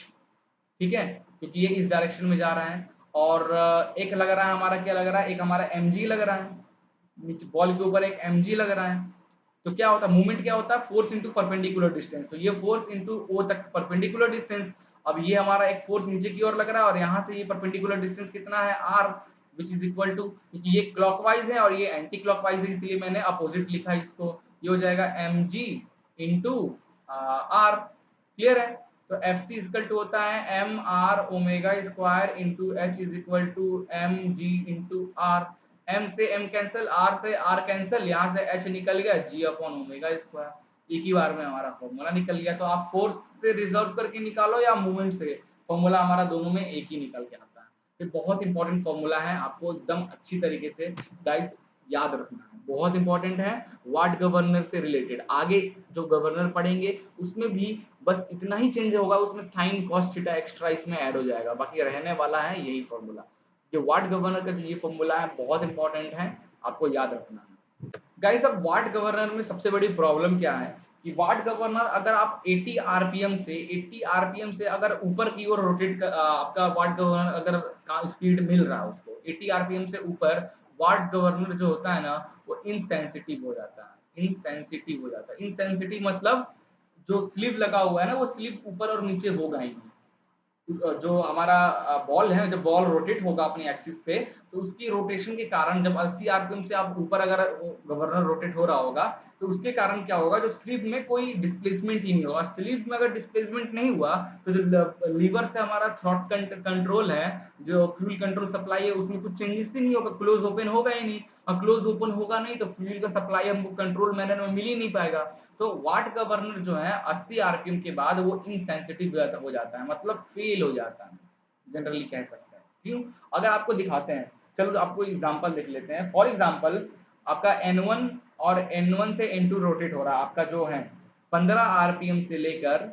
ठीक है, क्योंकि ये इस डायरेक्शन में जा रहा है। और एक लग रहा है हमारा, क्या लग रहा है? एक हमारा एम जी लग रहा है, नीचे बॉल के ऊपर एक एम जी लग रहा है। तो क्या होता है? मूवमेंट क्या होता है? Force into perpendicular distance. तो ये फोर्स इंटू ओ तक परपेंडिकुलर डिस्टेंस। अब ये हमारा एक फोर्स नीचे की ओर लग रहा है, और यहाँ से ये परपेंडिकुलर डिस्टेंस कितना है? R, which is equal to, क्योंकि ये क्लॉकवाइज है और ये एंटी क्लॉकवाइज है इसलिए मैंने अपोजिट लिखा है इसको। ये हो जाएगा M G into R. Clear है? तो एफ सी इक्वल टू होता है M R omega square into H is equal to M G into R. M से एम कैंसिल, आर से आर कैंसिल, यहाँ से एच निकल गया, जी अपॉन ओमेगा स्क्वायर। एक ही बार में हमारा फॉर्मूला निकल गया। तो आप फोर्स से रिजर्व करके निकालो या मूवमेंट से, फॉर्मूला हमारा दोनों में एक ही निकल के आता है। ये बहुत इंपॉर्टेंट फॉर्मूला है, आपको एकदम अच्छी तरीके से गाइस याद रखना है, बहुत इंपॉर्टेंट है। वाट गवर्नर से रिलेटेड आगे जो गवर्नर पढ़ेंगे उसमें भी बस इतना ही चेंज होगा, उसमें साइन कॉस थीटा एक्स्ट्रा इसमें ऐड हो जाएगा, बाकी रहने वाला है यही फॉर्मूला। जो वाट गवर्नर का जो ये फॉर्मूला है बहुत इंपॉर्टेंट है, आपको याद रखना है। गाइस अब वाट गवर्नर में सबसे बड़ी प्रॉब्लम क्या है कि वाट गवर्नर अगर आप 80 आरपीएम से अगर ऊपर की ओर रोटेट कर, आपका वाट गवर्नर अगर स्पीड मिल रहा है उसको 80 आरपीएम से ऊपर, वाट गवर्नर जो होता है ना वो इनसेंसिटिव हो जाता है। इनसेंसिटिव मतलब जो स्लीव लगा हुआ है ना वो स्लीव ऊपर और नीचे होगा ही नहीं। जो हमारा बॉल है, जब बॉल रोटेट होगा अपनी एक्सिस पे, तो उसकी रोटेशन के कारण जब 80 आरपीएम से आप ऊपर अगर गवर्नर रोटेट हो रहा होगा, तो उसके कारण क्या होगा? जो स्लीव में कोई डिस्प्लेसमेंट ही नहीं होगा। स्लीव में अगर डिस्प्लेसमेंट नहीं हुआ तो जो लीवर से हमारा थ्रॉट कंट्रोल है, जो फ्यूल कंट्रोल सप्लाई है, उसमें कुछ चेंजेस ही नहीं होगा, क्लोज ओपन होगा ही नहीं। और क्लोज ओपन होगा नहीं तो फ्यूल का सप्लाई हमको कंट्रोल मैनर में मिल ही नहीं पाएगा। तो वाट गवर्नर जो है 80 आरपीएम के बाद वो इनसेंसिटिव हो जाता है, मतलब फेल हो जाता है, जनरली कह सकते हैं। क्यों? अगर आपको दिखाते हैं, चलो आपको एग्जांपल देख लेते हैं। फॉर एग्जांपल आपका N1 और N1 से N2 रोटेट हो रहा है, आपका जो है 15 आरपीएम से लेकर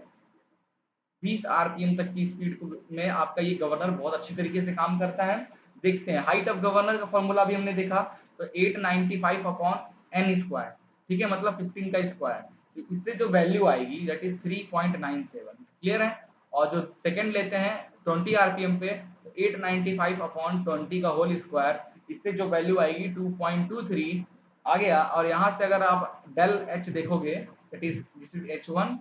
20 आरपीएम तक की स्पीड में आपका ये गवर्नर बहुत अच्छी तरीके से काम करता है। देखते हैं हाइट ऑफ गवर्नर का फॉर्मूला भी हमने देखा, तो 895 अपॉन एन स्क्वायर, ठीक है, मतलब 15 का स्क्वायर। तो इससे जो वैल्यू आएगी दैट इज 3.97। क्लियर है? और जो सेकंड लेते हैं 20 आरपीएम पे, तो 895 अपॉन 20 का होल स्क्वायर, इससे जो वैल्यू आएगी 2.23 आ गया। और यहाँ से अगर आप डेल एच देखोगे that is this is H1,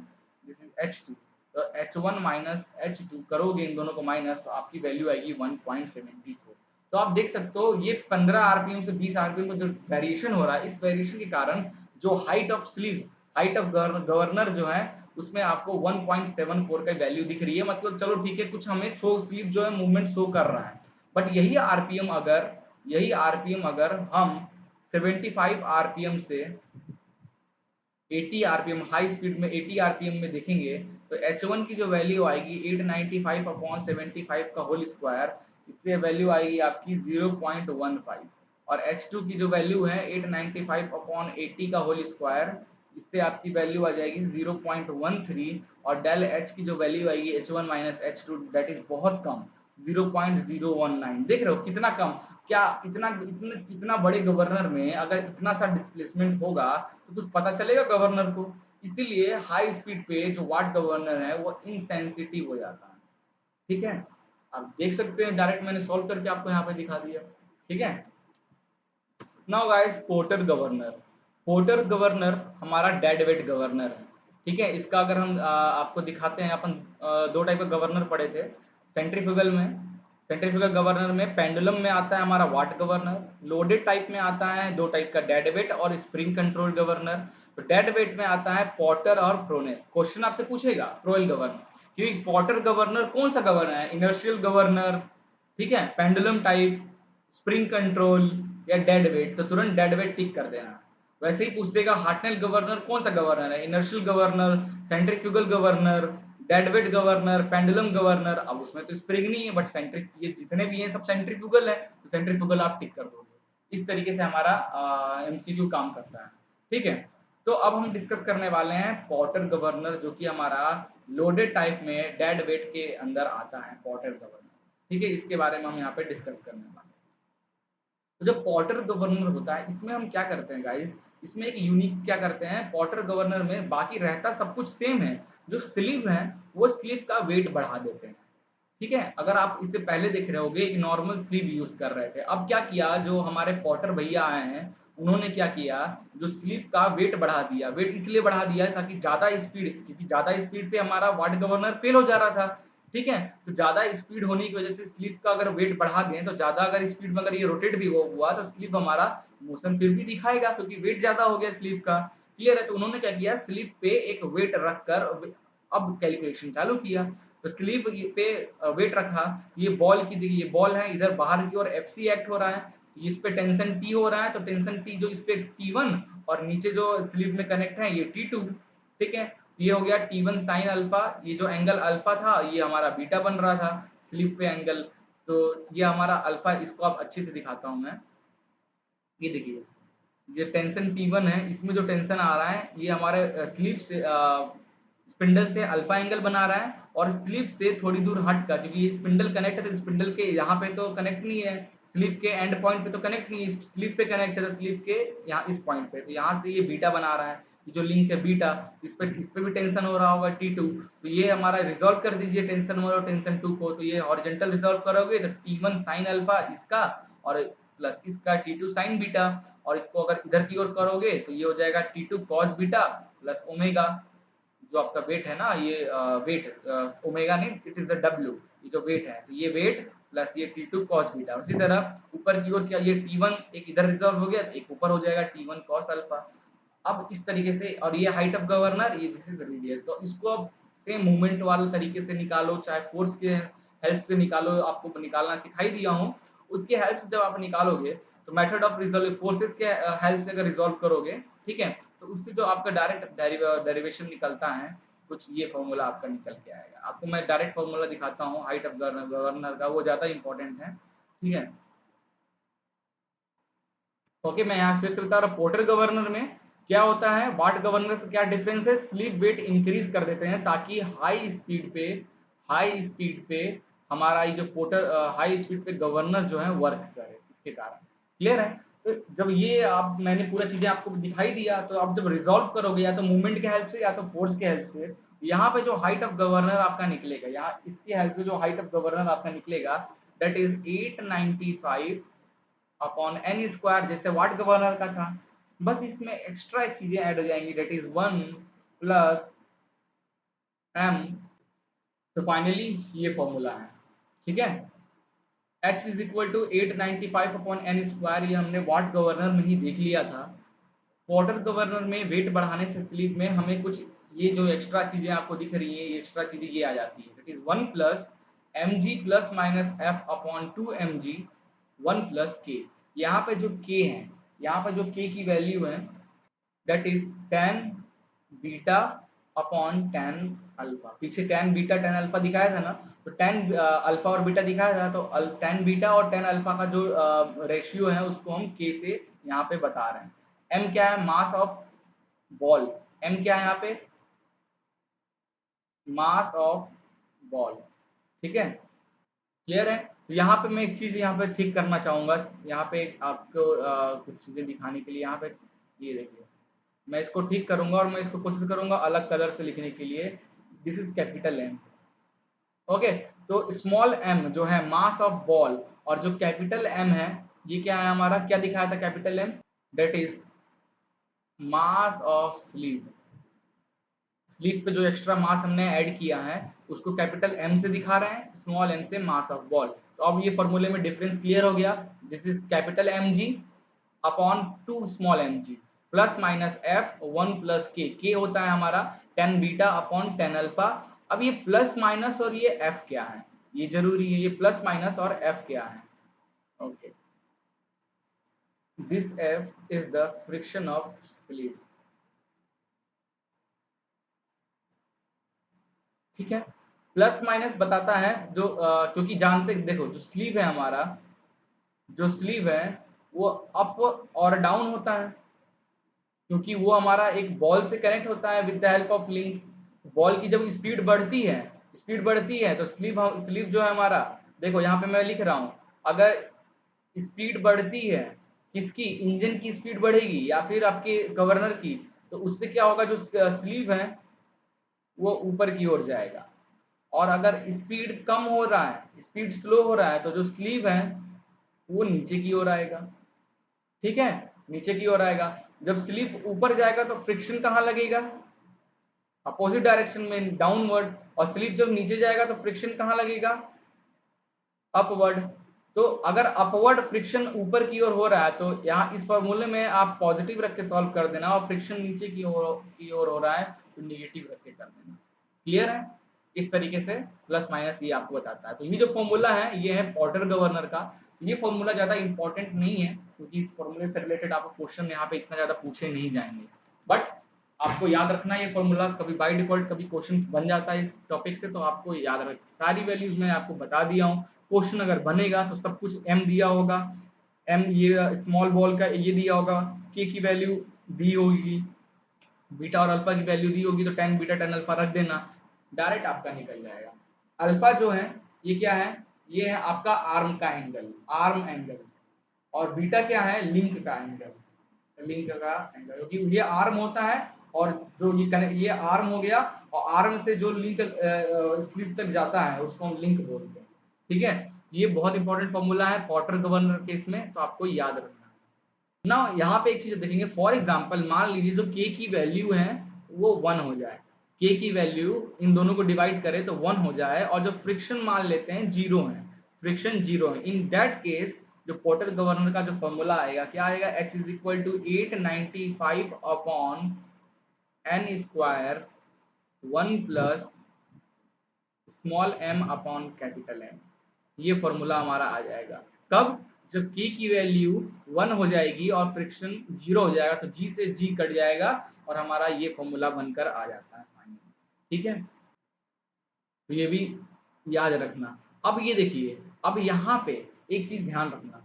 this is H2, तो H1 माइनस H2 करोगे इन दोनों को माइनस, तो आपकी वैल्यू आएगी 1.74। तो आप देख सकते हो ये 15 आरपीएम से 20 आरपीएम में जो वेरिएशन हो रहा है, इस वेरिएशन के कारण जो height of sleeve, height of governor जो है उसमें आपको 1.74 का वैल्यू दिख रही है। मतलब चलो ठीक है, कुछ हमें शो स्लीव जो है मूवमेंट शो कर रहा है, बट यही आरपीएम अगर हम 75 आरपीएम से 80 आरपीएम हाई स्पीड में 80 आरपीएम में देखेंगे, तो H1 की जो वैल्यू आएगी 895 अपॉन 75 का होल स्क्वायर, इससे वैल्यू आएगी आपकी 0.15। और H2 की जो वैल्यू है 895 अपॉन 80 का होल स्क्वायर, इससे आपकी वैल्यू आ जाएगी 0.13। और डेल H की जो वैल्यू आएगी H1 minus H2 that is बहुत कम, 0.019। देख रहे हो कितना कम। क्या इतना बड़े गवर्नर में अगर इतना सा डिस्प्लेसमेंट होगा तो कुछ पता चलेगा गवर्नर को। इसीलिए हाई स्पीड पे जो वाट गवर्नर है वो इनसेंसिटिव हो जाता है। ठीक है, आप देख सकते हैं डायरेक्ट मैंने सॉल्व करके आपको यहाँ पे दिखा दिया। ठीक है, now guys porter governor. Porter governor हमारा डेड वेट गवर्नर है। ठीक है, इसका अगर हम आपको दिखाते हैं, अपन दो टाइप का गवर्नर पढ़े थे सेंट्रीफ्यूगल में। सेंट्रीफ्यूगल गवर्नर में पेंडुलम में आता है हमारा वाट गवर्नर, लोडेड टाइप में आता है दो टाइप का डेड वेट और स्प्रिंग कंट्रोल गवर्नर। तो डेड वेट में आता है पॉटर और प्रोनेल। क्वेश्चन आपसे पूछेगा प्रोएल गवर्नर, क्योंकि पॉटर गवर्नर कौन सा गवर्नर है, इनर्शियल गवर्नर, ठीक है, पेंडुलम टाइप, स्प्रिंग कंट्रोल या डेड वेट, तो तुरंत डेड वेट टिक कर देना। वैसे ही पूछ देगा हार्टनेल गवर्नर कौन सा गवर्नर है, inertial governor, centrifugal governor, dead weight governor, pendulum governor. अब उसमें तो स्प्रिंग नहीं है, बट सेंट्रिक ये जितने भी हैं सब सेंट्रीफ्यूगल है, तो सेंट्रीफ्यूगल आप टिक कर दोगे। इस तरीके से हमारा एमसीक्यू काम करता है। ठीक है, तो अब हम डिस्कस करने वाले हैं पॉटर गवर्नर, जो कि हमारा लोडेड टाइप में डेड वेट के अंदर आता है पॉटर गवर्नर। ठीक है, इसके बारे में हम यहाँ पे डिस्कस करने वाले हैं। तो जो पॉटर गवर्नर होता है इसमें हम क्या करते हैं गाइस, इसमें एक यूनिक क्या करते हैं, पॉटर गवर्नर में बाकी रहता सब कुछ सेम है, जो स्लीव है वो स्लीव का वेट बढ़ा देते हैं। ठीक है, अगर आप इससे पहले देख रहे होगे एक नॉर्मल स्लीव यूज कर रहे थे, अब क्या किया जो हमारे पॉटर भैया आए हैं उन्होंने क्या किया, जो स्लीव का वेट बढ़ा दिया। वेट इसलिए बढ़ा दिया ताकि ज्यादा स्पीड, क्योंकि ज्यादा स्पीड पे हमारा वाट गवर्नर फेल हो जा रहा था। ठीक है, तो ज्यादा स्पीड होने की वजह से स्लीव का अगर वेट बढ़ा दें तो ज्यादा अगर स्पीड में अगर ये रोटेट भी हुआ तो स्लीव हमारा मोशन फिर भी दिखाएगा, क्योंकि वेट ज्यादा हो गया स्लीव का। क्लियर है, तो उन्होंने क्या किया, स्लीव पे एक वेट रखकर अब कैलकुलेशन चालू किया। तो स्लीव पे वेट रखा, ये बॉल की देखिए, ये बॉल है इधर बाहर की ओर एफसी एक्ट हो रहा है, इस पे टेंशन टी हो रहा है, तो टेंशन टी जो इस पे T1 और नीचे जो स्लीव में कनेक्ट है ये T2। ठीक है, ये हो गया T1 साइन अल्फा, ये जो एंगल अल्फा था ये हमारा बीटा बन रहा था स्लीव पे एंगल। तो ये हमारा अल्फा, इसको आप अच्छे से दिखाता हूं मैं। ये देखिए, ये टेंशन T1 है, इसमें जो टेंशन आ रहा है ये हमारे स्लीव से स्पिंडल से अल्फा एंगल बना रहा है, और स्लीव से थोड़ी दूर हट कर, क्योंकि ये स्पिंडल कनेक्ट है तो स्पिंडल के यहाँ पे तो कनेक्ट नहीं है, स्लीव के एंड पॉइंट पे तो कनेक्ट नहीं है, स्लीव पे कनेक्ट है तो स्लीव के यहाँ इस पॉइंट पे, तो यहाँ से ये बीटा बना रहा है, ये जो लिंक है बीटा, इस पे भी टेंशन हो रहा होगा T2। तो ये हमारा रिजॉल्व कर दीजिए टेंशन 1 और टेंशन 2 को, तो ये हॉरिजॉन्टल रिजॉल्व करोगे तो T1 साइन अल्फा इसका और प्लस इसका T2 साइन बीटा, और इसको अगर इधर की ओर करोगे तो ये हो जाएगा T2 cos beta plus omega. जो आपका वेट है ना, ये वेट ओमेगा नहीं, इट इज द डब्ल्यू, ये जो वेट है, तो ये वेट प्लस ये T2 cos बीटा। उसी तरह ऊपर की ओर क्या, ये T1 एक इधर रिजॉल्व हो गया, एक ऊपर हो जाएगा T1 cos अल्फा। अब इस तरीके से, और ये हाइट ऑफ गवर्नर, ये दिस इज रेडियस, तो इसको अब सेम मूवमेंट वाले तरीके से निकालो, चाहे फोर्स के हेल्प से निकालो, आपको निकालना सिखाई दिया हूँ, उसके हेल्प से जब आप निकालोगे तो मेथड ऑफ रिजॉल्व फोर्सेस के हेल्प से अगर रिजॉल्व करोगे, ठीक है, तो उससे जो आपका डायरेक्ट डेरिवेशन निकलता है, कुछ ये फॉर्मूला आपका निकल के आएगा। आपको मैं डायरेक्ट फॉर्मूला दिखाता हूँ हाइट ऑफ गवर्नर का, वो ज्यादा इंपॉर्टेंट है। ठीक है, ओके, मैं यहाँ फिर से बता रहा हूँ, पोर्टर गवर्नर में क्या होता है, वाट गवर्नर से क्या डिफरेंस है, स्लीप वेट इंक्रीज कर देते हैं ताकि हाई स्पीड पे हमारा ये जो पोर्टर हाई स्पीड पे गवर्नर जो है वर्क करे, इसके कारण। क्लियर है, तो जब ये आप मैंने पूरा चीजें आपको दिखाई दिया, तो आप जब रिजॉल्व करोगे या तो मूवमेंट के हेल्प से या तो फोर्स के हेल्प से, यहाँ पे जो हाइट ऑफ गवर्नर आपका निकलेगा, यहाँ इसकी हेल्प से जो हाइट ऑफ गवर्नर आपका निकलेगा that is 895 upon N square, जैसे वाट गवर्नर का था। बस इसमें एक्स्ट्रा चीजें ऐड हो जाएंगी, डेट इज 1 प्लस एम तो फाइनली ये फॉर्मूला है, ठीक है। H is equal to 895 upon N square, ये हमने वाट गवर्नर में ही देख लिया था। वाटर गवर्नर में वेट बढ़ाने से स्लीव में हमें कुछ ये जो एक्स्ट्रा चीजें आपको दिख रही है, ये एक्स्ट्रा चीजें ये आ जाती है, that is 1 plus M G plus minus F upon 2 M G 1 plus K. यहाँ पे जो के है, यहाँ पे जो के की वैल्यू है that is ten beta upon tan alpha. पीछे टेन बीटा टेन अल्फा दिखाया था ना, तो टेन अल्फा और बीटा दिखाया था, तो टेन बीटा और टेन अल्फा का जो रेशियो है उसको हम के से यहाँ पे बता रहे हैं। एम क्या है, मास ऑफ बॉल। एम क्या है यहाँ पे, मास ऑफ बॉल, ठीक है। क्लियर है। तो यहाँ पे मैं एक चीज यहाँ पे ठीक करना चाहूंगा, यहाँ पे आपको कुछ चीजें दिखाने के लिए, यहाँ पे ये देखिए, मैं इसको ठीक करूंगा और मैं इसको कोशिश करूंगा अलग कलर से लिखने के लिए। This is capital M, okay. तो स्मॉल एम जो है मास ऑफ बॉल, और जो कैपिटल एम है ये क्या है हमारा, क्या दिखाया था capital M, that is mass of sleeve. Sleeve पे जो एक्स्ट्रा मास हमने ऐड किया है उसको कैपिटल एम से दिखा रहे हैं, स्मॉल एम से मास ऑफ बॉल। तो अब ये फॉर्मूले में डिफरेंस क्लियर हो गया। This is capital M G upon two small M G plus minus F one plus K होता है हमारा tan beta upon tan alpha. अब ये प्लस माइनस और ये एफ क्या है, ये जरूरी है, ये प्लस माइनस और एफ क्या है, okay. This F is the friction of sleeve, ठीक है। प्लस माइनस बताता है जो क्योंकि जानते देखो जो स्लीव है हमारा, जो स्लीव है वो अप और डाउन होता है, क्योंकि वो हमारा एक बॉल से कनेक्ट होता है with the help of link. Ball की जब स्पीड बढ़ती है, स्पीड बढ़ती है तो स्लीव स्लीव जो है हमारा, देखो यहाँ पे मैं लिख रहा हूँ, अगर स्पीड बढ़ती है, किसकी, इंजन की स्पीड बढ़ेगी या फिर आपके गवर्नर की, तो उससे क्या होगा, जो स्लीव है वो ऊपर की ओर जाएगा। और अगर स्पीड कम हो रहा है, स्पीड स्लो हो रहा है, तो जो स्लीव है वो नीचे की ओर आएगा, ठीक है, नीचे की ओर आएगा। जब स्लीव ऊपर जाएगा तो फ्रिक्शन कहाँ लगेगा, अपोजिट डायरेक्शन में डाउनवर्ड। और स्लीव जब नीचे जाएगा तो फ्रिक्शन कहाँ लगेगा, अपवर्ड। तो अगर अपवर्ड फ्रिक्शन ऊपर की ओर हो रहा है तो यहाँ इस फॉर्मूले में आप पॉजिटिव रख के सॉल्व कर देना, और फ्रिक्शन नीचे की ओर हो रहा है तो निगेटिव रख के कर देना। क्लियर है। इस तरीके से प्लस माइनस ये आपको बताता है। तो ये जो फॉर्मूला है ये है पॉटर गवर्नर का। ये फॉर्मूला ज्यादा इंपॉर्टेंट नहीं है क्योंकि इस फॉर्मूले से रिलेटेड आपको क्वेश्चन यहाँ पे इतना ज्यादा पूछे नहीं जाएंगे, बट आपको याद रखना ये फॉर्मूला कभी बाय डिफॉल्ट कभी क्वेश्चन बन जाता है इस टॉपिक से, तो आपको याद रख, सारी वैल्यूज मैं आपको बता दिया हूँ। क्वेश्चन अगर बनेगा तो सब कुछ एम दिया होगा, एम ये स्मॉल बॉल का ये दिया होगा, के की वैल्यू दी होगी, बीटा और अल्फा की वैल्यू दी होगी, तो टेन बीटा टेन अल्फा रख देना, डायरेक्ट आपका निकल जाएगा। अल्फा जो है ये क्या है, ये है आपका आर्म का एंगल, आर्म एंगल। और बीटा क्या है, लिंक का एंगल, लिंक का एंगल, क्योंकि ये आर्म होता है और जो ये कनेक्ट, ये आर्म हो गया, और आर्म से जो लिंक स्लिप तक जाता है उसको हम लिंक बोलते हैं, ठीक है। ये बहुत इंपॉर्टेंट फॉर्मूला है पॉटर गवर्नर केस में, तो आपको याद रखना है ना। यहाँ पे एक चीज देखेंगे, फॉर एग्जाम्पल मान लीजिए जो के की वैल्यू है वो वन हो जाए, के की वैल्यू इन दोनों को डिवाइड करे तो वन हो जाए, और जो फ्रिक्शन मान लेते हैं जीरो है, फ्रिक्शन जीरो है, इन दैट केस जो पोर्टर गवर्नर का जो फॉर्मूला आएगा क्या आएगा, H is equal to 895 upon N square one plus small M upon capital M. ये फॉर्मूला हमारा आ जाएगा कब, जब के की वैल्यू वन हो जाएगी और फ्रिक्शन जीरो हो जाएगा, तो जी से जी कट जाएगा और हमारा ये फॉर्मूला बनकर आ जाता है फाइनली, ठीक है। तो ये भी याद रखना। अब ये देखिए, अब यहाँ पे एक चीज ध्यान रखना,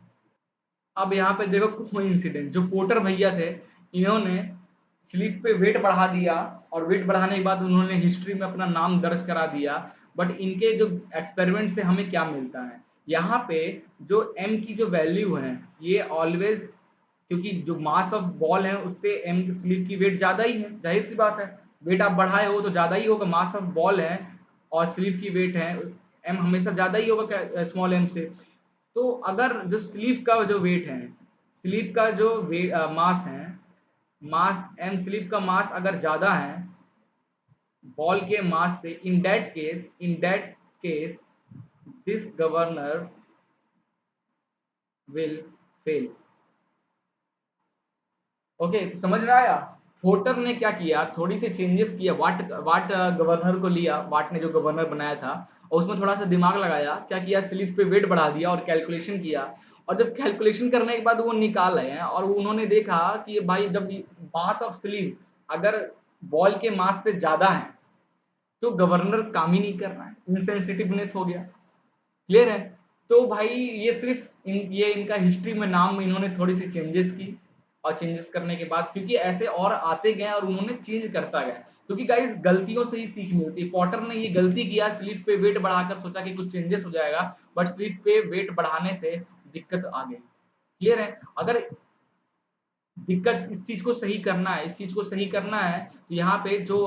अब यहाँ पे देखो कोइंसिडेंट, जो पोर्टर भैया थे इन्होंने स्लीव पे वेट बढ़ा दिया, और वेट बढ़ाने के बाद उन्होंने हिस्ट्री में अपना नाम दर्ज करा दिया। बट इनके जो एक्सपेरिमेंट से हमें क्या मिलता है, यहाँ पे जो एम की जो वैल्यू है ये ऑलवेज, क्योंकि जो मास ऑफ बॉल है उससे एम स्लीव की वेट ज्यादा ही है, जाहिर सी बात है, वेट आप बढ़ाए हो तो ज्यादा ही होगा, मास ऑफ बॉल है और स्लीव की वेट है, एम हमेशा ज्यादा ही होगा स्मॉल एम से। तो अगर जो स्लीव का जो वेट है, स्लीव का जो मास है, मास एम स्लीव का मास अगर ज्यादा है, बॉल के मास से, इन that case this governor will fail. Okay, तो समझ में आया। फोर्टर ने क्या किया, थोड़ी सी चेंजेस किया, वाट गवर्नर को लिया, वाट ने जो गवर्नर बनाया था, और उसमें थोड़ा सा दिमाग लगाया, क्या किया, स्लीव पे वेट बढ़ा दिया और कैलकुलेशन किया। और जब कैलकुलेशन करने के बाद वो निकाल आए हैं और उन्होंने देखा कि भाई जब मास ऑफ स्लीव अगर बॉल के मास से ज्यादा है तो गवर्नर काम ही नहीं कर रहा है, इनसेंसिटिवनेस हो गया। क्लियर है। तो भाई ये सिर्फ ये इनका हिस्ट्री में नाम में इन्होंने थोड़ी सी चेंजेस की, और चेंजेस करने के बाद क्योंकि ऐसे और आते गए और उन्होंने चेंज करता गया, क्योंकि गाइस गलतियों से ही सीख मिलती है। पॉटर ने ये गलती किया, स्लीव पे वेट बढ़ाकर सोचा कि कुछ चेंजेस हो जाएगा, बट स्लीव पे वेट बढ़ाने से दिक्कत आ गई। क्लियर है। अगर दिक्कत इस चीज को सही करना है, इस चीज को सही करना है, तो यहाँ पे जो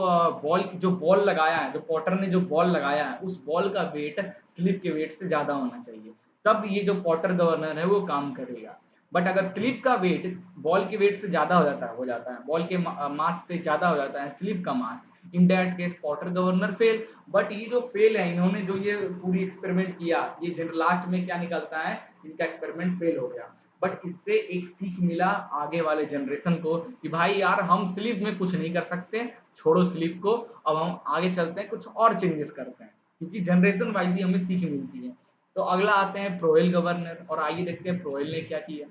बॉल लगाया है, जो पॉटर ने जो बॉल लगाया है, उस बॉल का वेट स्लिप के वेट से ज्यादा होना चाहिए, तब ये जो पॉटर गवर्नर है वो काम करेगा। बट अगर स्लिप का वेट बॉल के वेट से ज्यादा हो जाता है बॉल के मास से ज्यादा हो जाता है स्लिप का mass, in that case Porter governor fail. But ये जो फेल है, इन्होंने जो ये पूरी एक्सपेरिमेंट किया, ये लास्ट में क्या निकलता है, इनका एक्सपेरिमेंट फेल हो गया। बट इससे एक सीख मिला आगे वाले जनरेशन को कि भाई यार हम स्लीव में कुछ नहीं कर सकते, छोड़ो स्लीव को, अब हम आगे चलते हैं, कुछ और चेंजेस करते हैं, क्योंकि जनरेशन वाइज ही हमें सीख मिलती है। तो अगला आते हैं प्रोएल गवर्नर, और आइए देखते हैं प्रोएल ने क्या किया।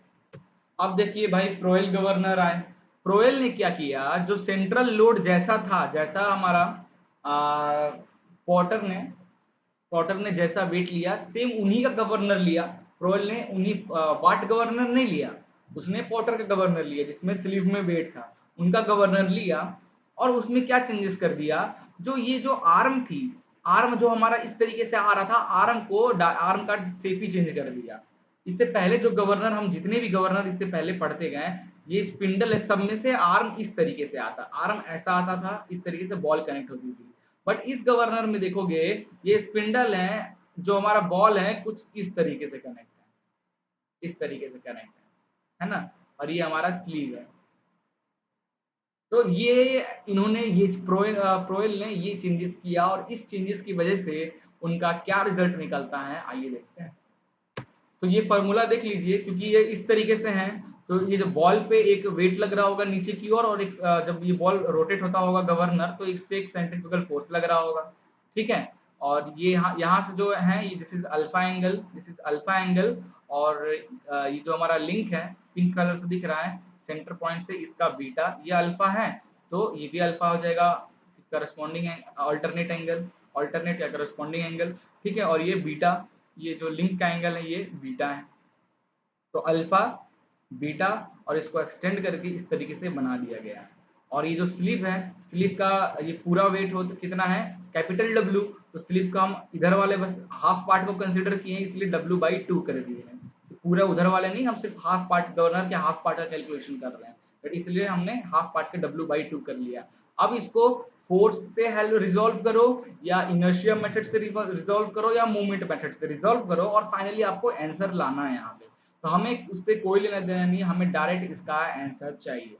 अब देखिए भाई, प्रोएल गवर्नर आए। प्रोएल ने क्या किया, जो सेंट्रल लोड जैसा था, जैसा हमारा पॉटर ने पॉटर ने जैसा वेट लिया, सेम उन्हीं का गवर्नर लिया। प्रोएल ने उन्हीं वाट गवर्नर नहीं लिया, उसने पॉटर का गवर्नर लिया जिसमें स्लीव में वेट था, उनका गवर्नर लिया। और उसमें क्या चेंजेस कर दिया, जो ये जो आर्म थी, आर्म जो हमारा इस तरीके से आ रहा था, आर्म का शेप ही चेंज कर दिया। इससे पहले जो गवर्नर, हम जितने भी गवर्नर इससे पहले पढ़ते गए, ये स्पिंडल है, सब में से आर्म इस तरीके से आता, आर्म ऐसा आता था, इस तरीके से बॉल कनेक्ट होती थी। बट इस गवर्नर में देखोगे, ये स्पिंडल है, जो हमारा बॉल है कुछ इस तरीके से कनेक्ट है, इस तरीके से कनेक्ट है ना, और ये हमारा स्लीव है। तो ये इन्होंने ये प्रोएल ने ये चेंजेस किया, और इस चेंजेस की वजह से उनका क्या रिजल्ट निकलता है, आइए देखते हैं। तो ये फॉर्मूला देख लीजिए, क्योंकि ये इस तरीके से है। तो ये जो बॉल पे एक वेट लग रहा होगा नीचे की ओर, और एक जब ये बॉल रोटेट होता होगा गवर्नर, तो इस पे एक सेंट्रीफ्यूगल फोर्स लग रहा होगा। ठीक है। और ये यहाँ से जो है, ये this is alpha angle, this is alpha angle. और ये जो हमारा लिंक है, पिंक कलर से दिख रहा है, सेंटर पॉइंट से इसका बीटा, ये अल्फा है, तो ये भी अल्फा हो जाएगा, करस्पॉन्डिंग अल्टरनेट या करस्पॉन्डिंग एंगल। ठीक है। और ये बीटा, ये जो लिंक का एंगल है ये बीटा है। तो अल्फा, बीटा, और इसको एक्सटेंड करके इस तरीके से बना दिया गया है। और ये जो स्लीव है, स्लीव का ये पूरा वेट हो कितना है, कैपिटल डब्ल्यू। तो स्लीव का हम इधर वाले बस हाफ पार्ट को कंसिडर किए हैं, इसलिए W/2 कर दिए हैं, पूरा उधर वाले नहीं, हम सिर्फ हाफ पार्ट, गवर्नर के हाफ पार्ट का कैलकुलेशन कर रहे हैं, बट इसलिए हमने हाफ पार्ट के W/2 कर लिया। अब इसको फोर्स से हेल्प रिजॉल्व करो, या इनर्शिया मेथड से रिजॉल्व करो, या मूवमेंट मेथड से रिजॉल्व करो, और फाइनली आपको आंसर लाना है यहाँ पे। तो हमें उससे कोई लेना देना नहीं है, हमें डायरेक्ट इसका आंसर चाहिए।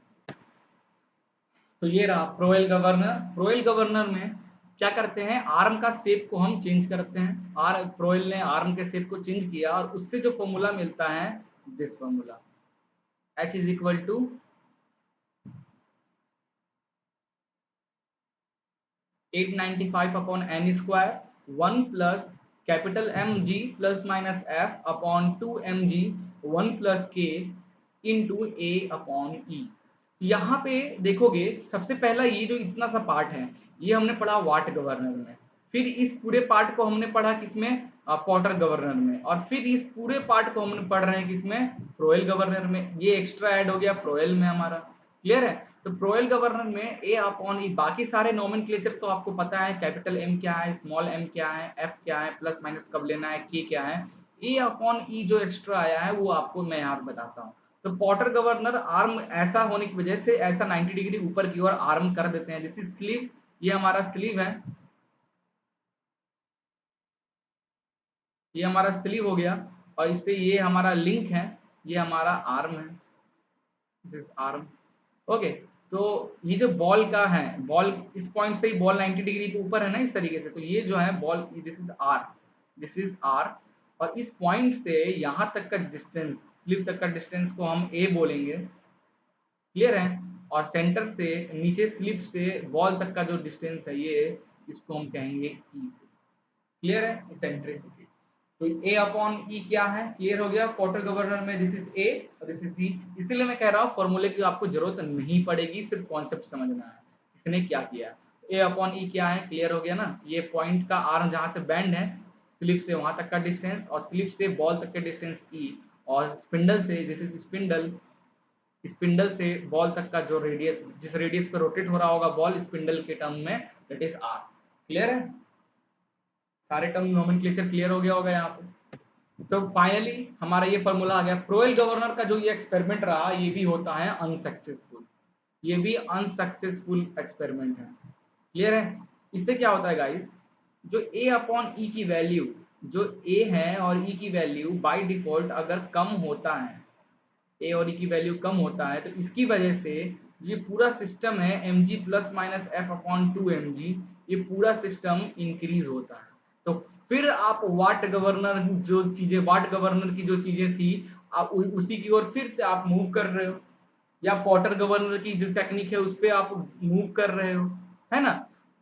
तो ये रहा प्रोएल गवर्नर। प्रोएल गवर्नर में क्या करते हैं, आर्म का शेप को हम चेंज करते हैं, प्रोएल ने आर्म के शेप को चेंज किया, और उससे जो फॉर्मूला मिलता है, this formula, H is equal to 895 upon N square 1 plus capital M G plus minus F upon 2 mg 1 plus K into A upon E. यहाँ पे देखोगे, सबसे पहला ये जो इतना सा पार्ट है, ये हमने पढ़ा वाट गवर्नर में, फिर इस पूरे पार्ट को हमने पढ़ा किसमें, पॉटर गवर्नर में, और फिर इस पूरे पार्ट को हमने पढ़ रहे हैं किसमें, प्रोएल गवर्नर में। ये एक्स्ट्रा ऐड हो गया प्रोएल में हमारा। क्लियर है। तो प्रोएल गवर्नर में ए अपॉन ई, बाकी सारे नोमेनक्लेचर तो आपको पता है, कैपिटल एम क्या है, स्मॉल एम क्या है, एफ क्या है, प्लस माइनस कब लेना है, के क्या है। ए अपॉन ई जो एक्स्ट्रा आया है वो आपको मैं यहाँ पे बताता हूँ। तो पॉटर गवर्नर आर्म ऐसा होने की वजह से ऐसा 90 डिग्री ऊपर की ओर आर्म कर देते हैं, दिस इज स्लीव, ये हमारा स्लीव है, ये हमारा स्लीव हो गया, और इससे ये हमारा लिंक है, ये हमारा आर्म है, दिस इज आर्म। ओके। तो ये जो बॉल का है, बॉल इस पॉइंट से ही बॉल 90 डिग्री के ऊपर है ना इस तरीके से, तो ये जो है ball, this is R, this is R, और इस पॉइंट से यहाँ तक का डिस्टेंस, स्लिप तक का डिस्टेंस को हम ए बोलेंगे, क्लियर है। और सेंटर से नीचे स्लिप से बॉल तक का जो डिस्टेंस है ये, इसको हम कहेंगे ई से, क्लियर है, इसेंट्रिसिटी। तो ए अपॉन ई क्या है, क्लियर हो गया। पोर्टर गवर्नर में दिस इज ए और दिस इज डी, इसीलिए मैं कह रहा हूँ फॉर्मूले की आपको जरूरत नहीं पड़ेगी, सिर्फ कॉन्सेप्ट समझना है इसने क्या किया। ए अपॉन ई क्या है, क्लियर हो गया ना। ये पॉइंट का आर्म जहां से बैंड है, स्लिप से वहां तक का डिस्टेंस, और स्लिप से बॉल तक के डिस्टेंस ई, और स्पिंडल से, दिस इज स्पिंडल, स्पिंडल से बॉल तक का जो रेडियस, जिस रेडियस पे रोटेट हो रहा होगा बॉल स्पिंडल के टर्म में, दैट इज आर। क्लियर है, सारे टर्म नोमेनक्लेचर क्लियर हो गया होगा यहाँ पे। तो फाइनली हमारा ये फॉर्मूला आ गया। प्रोएल गवर्नर का जो ये एक्सपेरिमेंट रहा, ये भी होता है अनसक्सेसफुल, ये भी अनसक्सेसफुल एक्सपेरिमेंट है, क्लियर है। इससे क्या होता है गाइस, जो a अपॉन ई की वैल्यू, जो a है और e की वैल्यू बाय डिफॉल्ट अगर कम होता है, ए और ई की वैल्यू कम होता है, तो इसकी वजह से ये पूरा सिस्टम है M G plus minus F upon two M G, ये पूरा सिस्टम इंक्रीज होता है। तो फिर आप वाट गवर्नर, जो चीजें वाट गवर्नर की जो चीजें थी, आप उसी की ओर फिर से आप मूव कर रहे हो, या पॉटर गवर्नर की जो टेक्निक है उस पर आप मूव कर रहे हो, है ना।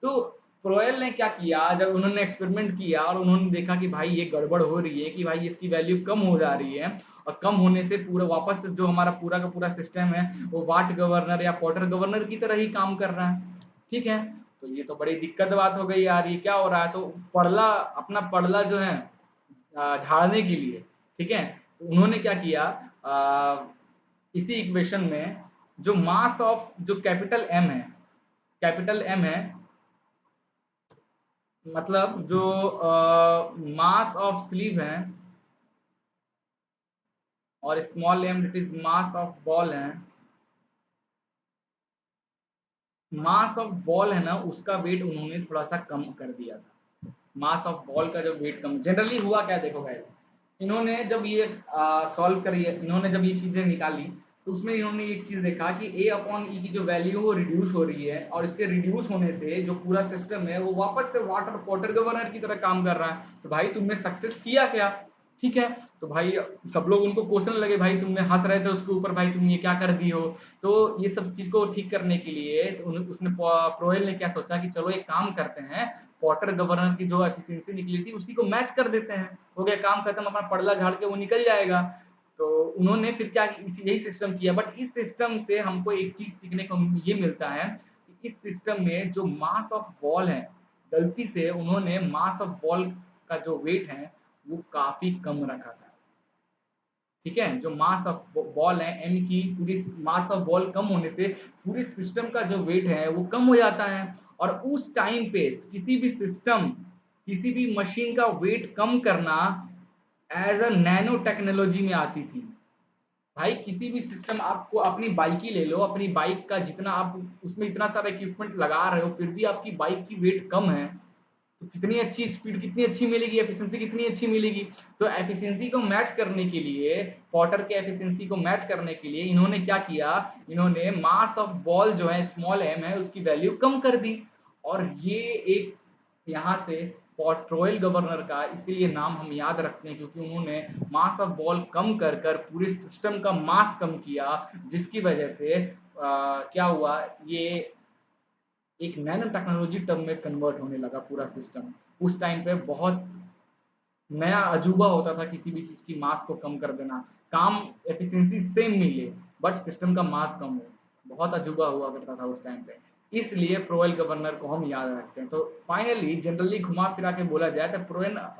तो प्रोयल ने क्या किया, जब उन्होंने एक्सपेरिमेंट किया और उन्होंने देखा कि भाई ये गड़बड़ हो रही है, कि भाई इसकी वैल्यू कम हो जा रही है, और कम होने से पूरा वापस से जो हमारा पूरा का पूरा सिस्टम है वो वाट गवर्नर या पॉटर गवर्नर की तरह ही काम कर रहा है, ठीक है। तो ये तो बड़ी दिक्कत बात हो गई यार, ये क्या हो रहा है। तो पड़ला, अपना पड़ला जो है झाड़ने के लिए, ठीक है, तो उन्होंने क्या किया, इसी इक्वेशन में जो मास ऑफ जो कैपिटल एम है, कैपिटल एम है, मतलब जो मास ऑफ स्लीव है, और small M it is mass of ball है, मास ऑफ बॉल है ना, उसका वेट उन्होंने थोड़ा सा कम कर दिया था। मास ऑफ बॉल का जो वेट कम, जनरली हुआ क्या, देखो गाइस, इन्होंने जब ये सॉल्व करी, इन्होंने जब ये चीजें निकाली, तो उसमें इन्होंने एक चीज देखा कि ए अपॉन ई की जो वैल्यू वो रिड्यूस हो रही है, और इसके रिड्यूस होने से जो पूरा सिस्टम है वो वापस से वाटर पॉटर गवर्नर की तरह काम कर रहा है। तो भाई तुमने सक्सेस किया क्या, ठीक है। तो भाई सब लोग उनको क्वेश्चन लगे, भाई तुमने हंस रहे थे उसके ऊपर, भाई तुम ये क्या कर दी हो। तो ये सब चीज को ठीक करने के लिए तो उसने, प्रोएल ने क्या सोचा कि चलो एक काम करते हैं, पॉटर गवर्नर की जो एफिशिएंसी निकली थी उसी को मैच कर देते हैं, हो गया काम खत्म, अपना पड़ला झाड़ के वो निकल जाएगा। तो उन्होंने फिर क्या, यही सिस्टम किया। बट इस सिस्टम से हमको एक चीज सीखने को ये मिलता है कि इस सिस्टम में जो मास ऑफ बॉल है, गलती से उन्होंने मास ऑफ बॉल का जो वेट है वो काफी कम रखा था, ठीक है। जो मास ऑफ बॉल है एम की, पूरी मास ऑफ बॉल कम होने से पूरे सिस्टम का जो वेट है वो कम हो जाता है। और उस टाइम पे किसी भी सिस्टम, किसी भी मशीन का वेट कम करना एज अ नैनो टेक्नोलॉजी में आती थी। भाई किसी भी सिस्टम, आपको अपनी बाइक ही ले लो, अपनी बाइक का जितना आप उसमें इतना सारा इक्विपमेंट लगा रहे हो, फिर भी आपकी बाइक की वेट कम है, तो कितनी अच्छी स्पीड, कितनी अच्छी मिलेगी, एफिशिएंसी कितनी अच्छी मिलेगी। तो एफिशिएंसी को मैच करने के लिए, पॉटर के एफिशिएंसी को मैच करने के लिए इन्होंने क्या किया, इन्होंने मास ऑफ बॉल जो है स्मॉल एम है उसकी वैल्यू कम कर दी। और ये एक यहाँ से पॉट रॉयल गवर्नर का इसीलिए नाम हम याद रखते हैं, क्योंकि उन्होंने मास ऑफ बॉल कम कर कर पूरे सिस्टम का मास कम किया, जिसकी वजह से क्या हुआ, ये एक नैनो टेक्नोलॉजी टर्म में कन्वर्ट होने लगा पूरा सिस्टम। उस टाइम पे बहुत नया अजूबा होता था किसी भी चीज की मास को कम कर देना, काम एफिशिएंसी सेम मिले बट सिस्टम का मास कम हो, बहुत अजूबा हुआ करता था उस टाइम पे। इसलिए प्रोएल गवर्नर को हम याद रखते हैं। तो फाइनली जनरली घुमा फिरा के बोला जाए तो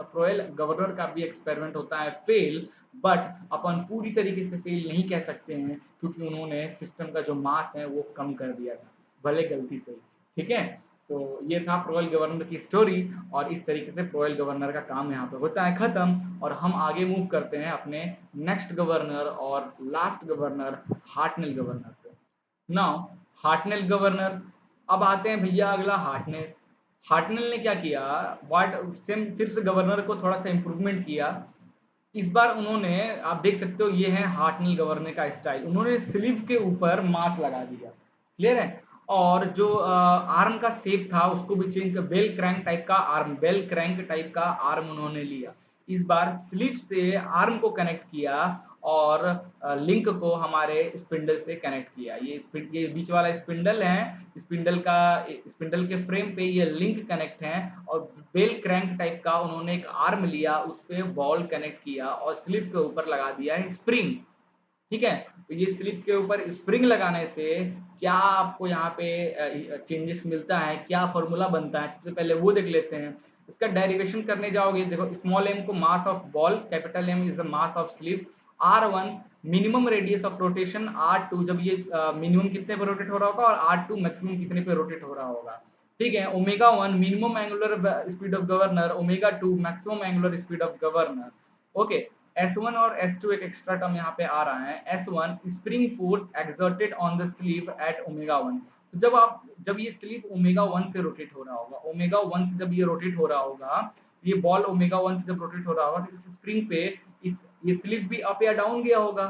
प्रोएल गवर्नर का भी एक्सपेरिमेंट होता है फेल, बट अपन पूरी तरीके से फेल नहीं कह सकते हैं, क्योंकि उन्होंने सिस्टम का जो मास है वो कम कर दिया था, भले गलती से, ठीक है। तो ये था प्रोएल गवर्नर की स्टोरी, और इस तरीके से प्रोएल गवर्नर का काम यहाँ पे होता है खत्म। और हम आगे मूव करते हैं अपने नेक्स्ट गवर्नर और लास्ट गवर्नर, हार्टनेल गवर्नर पे। नाउ हार्टनेल गवर्नर, अब आते हैं भैया अगला हार्टनेल। हार्टनेल ने क्या किया, वाट सेम फिर से गवर्नर को थोड़ा सा इंप्रूवमेंट किया। इस बार उन्होंने, आप देख सकते हो ये है हार्टनेल गवर्नर का स्टाइल, उन्होंने स्लीव के ऊपर मास लगा दिया, क्लियर है। और जो आर्म का शेप था उसको भी चेंज कर, बेल क्रैंक टाइप का आर्म, बेल क्रैंक टाइप का आर्म उन्होंने लिया। इस बार स्लीव से आर्म को कनेक्ट किया और लिंक को हमारे स्पिंडल से कनेक्ट किया। ये बीच वाला स्पिंडल है, स्पिंडल के फ्रेम पे ये लिंक कनेक्ट है और बेल क्रैंक टाइप का उन्होंने एक आर्म लिया, उस पे बॉल कनेक्ट किया और स्लीव के ऊपर लगा दिया है स्प्रिंग। ठीक है, तो ये स्लीव के ऊपर स्प्रिंग लगाने से क्या आपको यहाँ पे चेंजेस मिलता है, क्या फॉर्मूला बनता है, सबसे पहले वो देख लेते हैं। इसका डेरिवेशन करने जाओगे, देखो स्मॉल m को मास of ball, capital M is the mass of sleeve, r1 minimum radius of rotation, r2 जब ये मिनिमम कितने पे रोटेट हो रहा होगा और r2 मैक्सिमम कितने पे रोटेट हो रहा होगा। ठीक है, omega 1 minimum angular speed of governor, omega 2 maximum angular speed of governor. Okay, S1 और S2 एक एक्स्ट्रा टर्म यहाँ पे आ रहा है। S1 spring force exerted on the sleeve at omega 1। तो जब ये स्लीव ओमेगा 1 से रोटेट हो रहा होगा, ओमेगा 1 से जब ये रोटेट हो रहा होगा, ये बॉल ओमेगा 1 से जब रोटेट हो रहा होगा तो इस स्प्रिंग पे इस ये स्लीव भी अप या डाउन गया होगा।